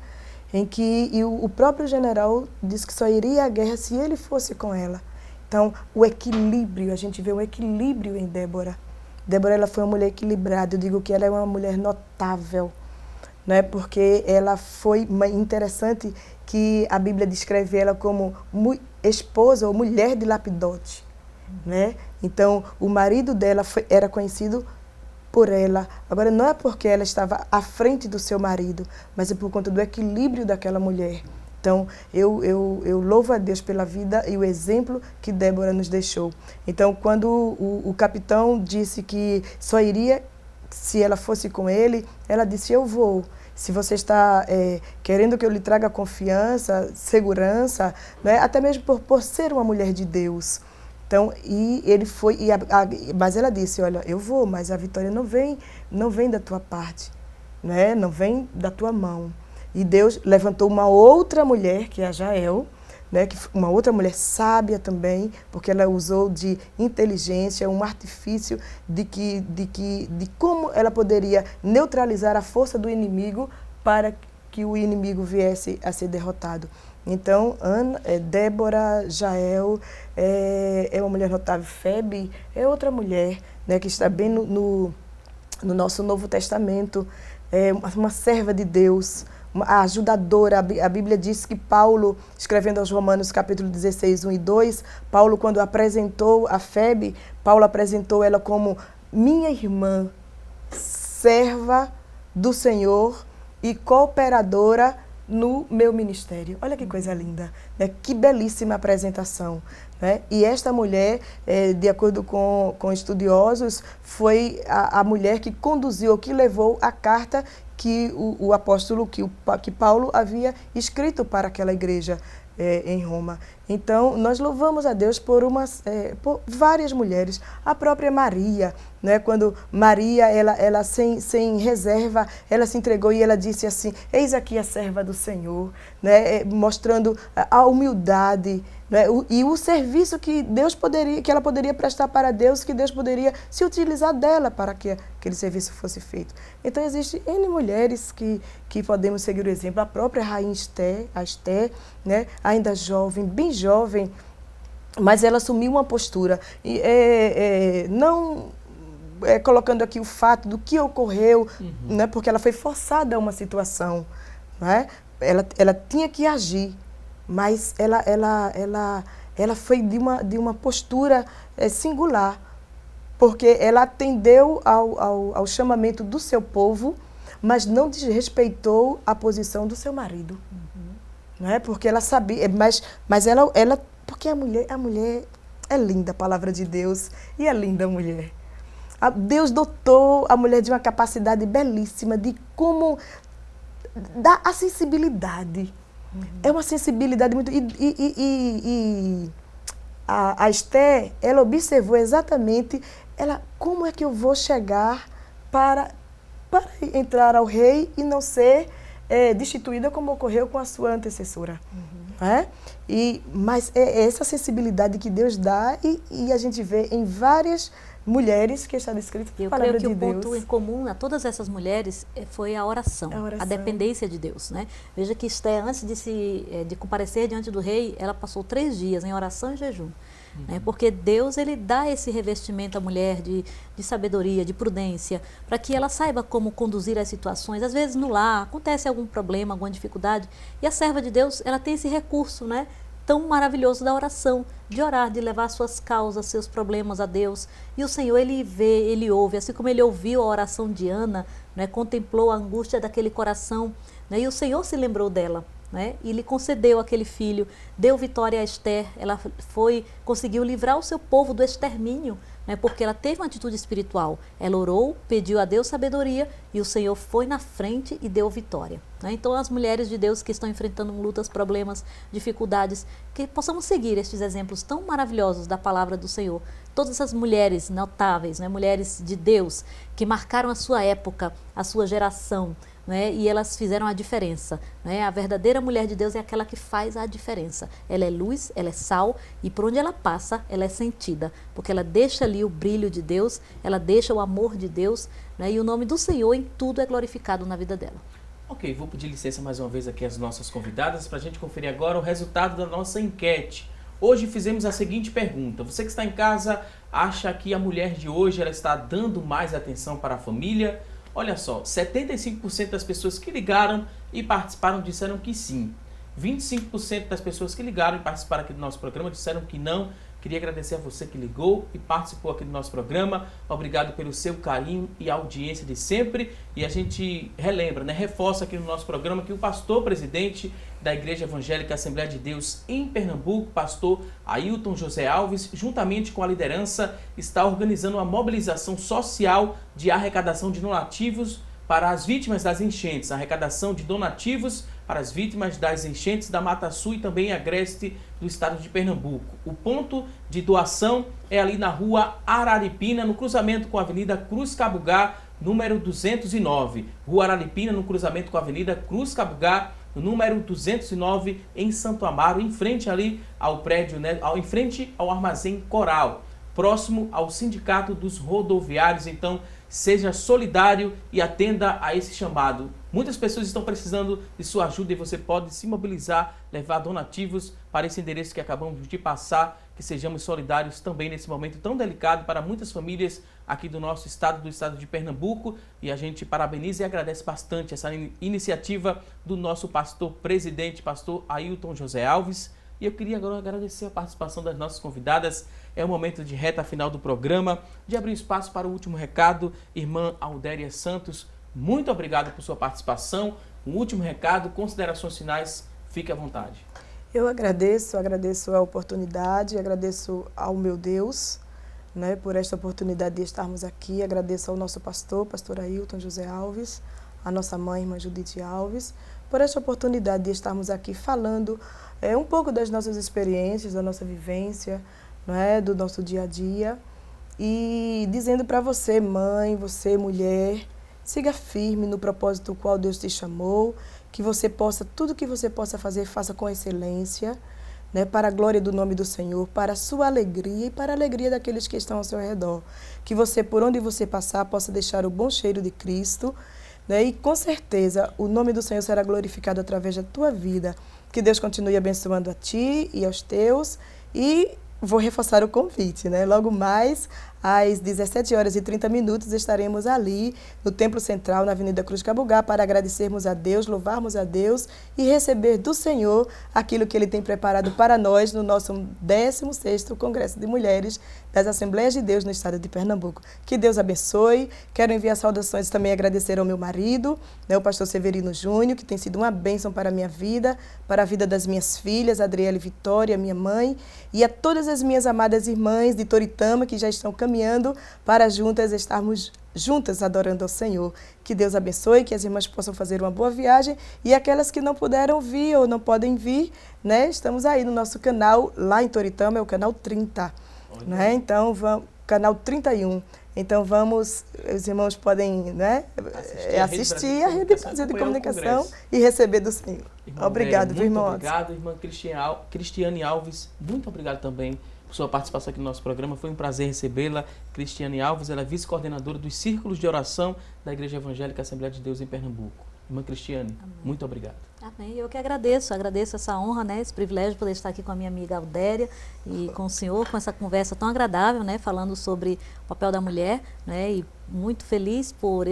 Speaker 7: Em que o próprio general disse que só iria à guerra se ele fosse com ela. Então, o equilíbrio, a gente vê um equilíbrio em Débora. Débora, ela foi uma mulher equilibrada, eu digo que ela é uma mulher notável, né? Porque ela foi interessante que a Bíblia descreve ela como esposa ou mulher de Lapidote, né? Então, o marido dela era conhecido por ela. Agora, não é porque ela estava à frente do seu marido, mas é por conta do equilíbrio daquela mulher. Então, eu louvo a Deus pela vida e o exemplo que Débora nos deixou. Então, quando o capitão disse que só iria se ela fosse com ele, ela disse, eu vou. Se você está querendo que eu lhe traga confiança, segurança, né? Até mesmo por ser uma mulher de Deus. Então, e ele foi, mas ela disse, olha, eu vou, mas a vitória não vem da tua parte, né? Não vem da tua mão. E Deus levantou uma outra mulher, que é a Jael, né? Uma outra mulher sábia também, porque ela usou de inteligência, um artifício de como ela poderia neutralizar a força do inimigo para que o inimigo viesse a ser derrotado. Então, Débora, Jael, é uma mulher notável. Febe é outra mulher, né, que está bem no nosso Novo Testamento, uma serva de Deus, a ajudadora. A Bíblia diz que Paulo, escrevendo aos Romanos capítulo 16, 1 e 2, Paulo, quando apresentou a Febe, Paulo apresentou ela como minha irmã, serva do Senhor e cooperadora no meu ministério. Olha que coisa linda, né? Que belíssima apresentação, né? E esta mulher, de acordo com estudiosos, foi a mulher que conduziu, que levou a carta que o apóstolo, que Paulo havia escrito para aquela igreja em Roma. Então, nós louvamos a Deus por várias mulheres. A própria Maria, né? Quando Maria, ela sem reserva, ela se entregou e ela disse assim, eis aqui a serva do Senhor, né? Mostrando a humildade, né? E o serviço que ela poderia prestar para Deus, que Deus poderia se utilizar dela para que aquele serviço fosse feito. Então, existem N mulheres que podemos seguir o exemplo. A própria rainha Esther, né? Ainda jovem, bem jovem, mas ela assumiu uma postura. E, não colocando aqui o fato do que ocorreu, né? Porque ela foi forçada a uma situação, né? Ela tinha que agir, mas ela foi de uma postura singular, porque ela atendeu ao chamamento do seu povo, mas não desrespeitou a posição do seu marido. Não é? Porque ela sabia, mas ela porque a mulher é linda, a palavra de Deus, e é linda a mulher. Deus dotou a mulher de uma capacidade belíssima de como dar a sensibilidade. É uma sensibilidade muito... E a Esther, ela observou exatamente como é que eu vou chegar para entrar ao rei e não ser destituída como ocorreu com a sua antecessora. Mas é essa sensibilidade que Deus dá e a gente vê em várias mulheres que está descrito na palavra de Deus. Eu creio que o ponto
Speaker 6: em comum a todas essas mulheres foi a oração, a dependência de Deus, né? Veja que Esther, antes de comparecer diante do rei, ela passou 3 dias em oração e jejum. Né? Porque Deus, ele dá esse revestimento à mulher de sabedoria, de prudência, para que ela saiba como conduzir as situações. Às vezes no lar acontece algum problema, alguma dificuldade, e a serva de Deus, ela tem esse recurso, né? Tão maravilhoso da oração, de orar, de levar suas causas, seus problemas a Deus. E o Senhor, ele vê, ele ouve, assim como ele ouviu a oração de Ana, né? Contemplou a angústia daquele coração, né? E o Senhor se lembrou dela. Né? E lhe concedeu aquele filho, deu vitória a Esther, ela conseguiu livrar o seu povo do extermínio, né? Porque ela teve uma atitude espiritual, ela orou, pediu a Deus sabedoria e o Senhor foi na frente e deu vitória. Né? Então as mulheres de Deus que estão enfrentando lutas, problemas, dificuldades, que possamos seguir estes exemplos tão maravilhosos da palavra do Senhor. Todas essas mulheres notáveis, né? Mulheres de Deus que marcaram a sua época, a sua geração, né? E elas fizeram a diferença, né? A verdadeira mulher de Deus é aquela que faz a diferença. Ela é luz, ela é sal, e por onde ela passa, ela é sentida, porque ela deixa ali o brilho de Deus, ela deixa o amor de Deus, né? E o nome do Senhor em tudo é glorificado na vida dela.
Speaker 1: Ok, vou pedir licença mais uma vez aqui às nossas convidadas para a gente conferir agora o resultado da nossa enquete. Hoje fizemos a seguinte pergunta: você que está em casa acha que a mulher de hoje ela está dando mais atenção para a família? Olha só, 75% das pessoas que ligaram e participaram disseram que sim. 25% das pessoas que ligaram e participaram aqui do nosso programa disseram que não. Queria agradecer a você que ligou e participou aqui do nosso programa. Obrigado pelo seu carinho e audiência de sempre. E a gente relembra, né, reforça aqui no nosso programa que o pastor presidente da Igreja Evangélica Assembleia de Deus em Pernambuco, pastor Ailton José Alves, juntamente com a liderança, está organizando uma mobilização social de arrecadação de donativos para as vítimas das enchentes. Arrecadação de donativos para as vítimas das enchentes da Mata Sul e também Agreste do estado de Pernambuco. O ponto de doação é ali na rua Araripina, no cruzamento com a Avenida Cruz Cabugá, número 209. Rua Araripina, no cruzamento com a Avenida Cruz Cabugá, número 209, em Santo Amaro, em frente ali ao prédio, né, em frente ao Armazém Coral, próximo ao Sindicato dos Rodoviários. Então, seja solidário e atenda a esse chamado. Muitas pessoas estão precisando de sua ajuda e você pode se mobilizar, levar donativos para esse endereço que acabamos de passar, que sejamos solidários também nesse momento tão delicado para muitas famílias aqui do nosso estado, do estado de Pernambuco. E a gente parabeniza e agradece bastante essa iniciativa do nosso pastor presidente, pastor Ailton José Alves. E eu queria agora agradecer a participação das nossas convidadas. É o momento de reta final do programa, de abrir espaço para o último recado. Irmã Aldéria Santos, muito obrigado por sua participação. Um último recado, considerações finais, fique à vontade.
Speaker 7: Eu agradeço a oportunidade, agradeço ao meu Deus, né, por esta oportunidade de estarmos aqui. Agradeço ao nosso pastor Ailton José Alves, a nossa mãe, irmã Judite Alves, por esta oportunidade de estarmos aqui falando um pouco das nossas experiências, da nossa vivência, não é, do nosso dia a dia, e dizendo para você, mãe, você, mulher, siga firme no propósito qual Deus te chamou, que você possa, tudo que você possa fazer, faça com excelência, né, para a glória do nome do Senhor, para a sua alegria e para a alegria daqueles que estão ao seu redor. Que você, por onde você passar, possa deixar o bom cheiro de Cristo, né, e com certeza o nome do Senhor será glorificado através da tua vida. Que Deus continue abençoando a ti e aos teus. E vou reforçar o convite, né? Logo mais, às 17h30, estaremos ali no Templo Central, na Avenida Cruz Cabugá, para agradecermos a Deus, louvarmos a Deus e receber do Senhor aquilo que Ele tem preparado para nós no nosso 16º Congresso de Mulheres das Assembleias de Deus no estado de Pernambuco. Que Deus abençoe. Quero enviar saudações e também agradecer ao meu marido, né, o pastor Severino Júnior, que tem sido uma bênção para a minha vida, para a vida das minhas filhas, Adriele e Vitória, minha mãe, e a todas as minhas amadas irmãs de Toritama que já estão caminhando para juntas estarmos juntas adorando ao Senhor. Que Deus abençoe, que as irmãs possam fazer uma boa viagem, e aquelas que não puderam vir ou não podem vir, né, estamos aí no nosso canal lá em Toritama, é o canal 30, né? Então, canal 31. Então vamos, os irmãos podem, né, assistir a Rede Brasil de Comunicação e receber do Senhor. Obrigado, viu, irmão?
Speaker 1: Obrigado, irmã Cristiane Alves. Muito obrigado também por sua participação aqui no nosso programa. Foi um prazer recebê-la. Cristiane Alves, ela é vice-coordenadora dos Círculos de Oração da Igreja Evangélica Assembleia de Deus em Pernambuco. Irmã Cristiane, amém. Muito obrigado.
Speaker 6: Amém. Eu que agradeço essa honra, né, esse privilégio de poder estar aqui com a minha amiga Aldéria e com o senhor, com essa conversa tão agradável, né, falando sobre o papel da mulher, né, e muito feliz por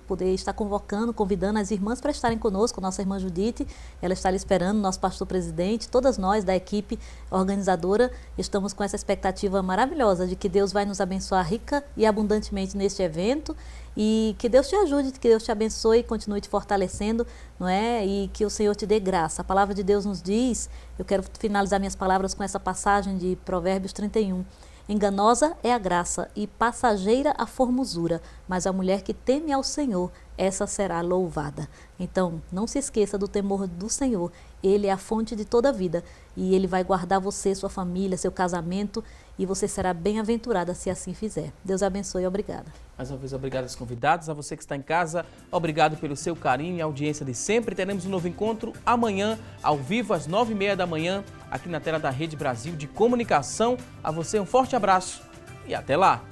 Speaker 6: poder estar convidando as irmãs para estarem conosco, nossa irmã Judite, ela está ali esperando, nosso pastor presidente, todas nós da equipe organizadora, estamos com essa expectativa maravilhosa de que Deus vai nos abençoar rica e abundantemente neste evento. E que Deus te ajude, que Deus te abençoe e continue te fortalecendo, não é? E que o Senhor te dê graça. A palavra de Deus nos diz, eu quero finalizar minhas palavras com essa passagem de Provérbios 31. Enganosa é a graça e passageira a formosura, mas a mulher que teme ao Senhor, essa será louvada. Então, não se esqueça do temor do Senhor. Ele é a fonte de toda a vida e Ele vai guardar você, sua família, seu casamento, e você será bem-aventurada se assim fizer. Deus abençoe e obrigada.
Speaker 1: Mais uma vez, obrigado aos convidados, a você que está em casa, obrigado pelo seu carinho e audiência de sempre. Teremos um novo encontro amanhã, ao vivo, às 9h30 da manhã, aqui na tela da Rede Brasil de Comunicação. A você um forte abraço e até lá!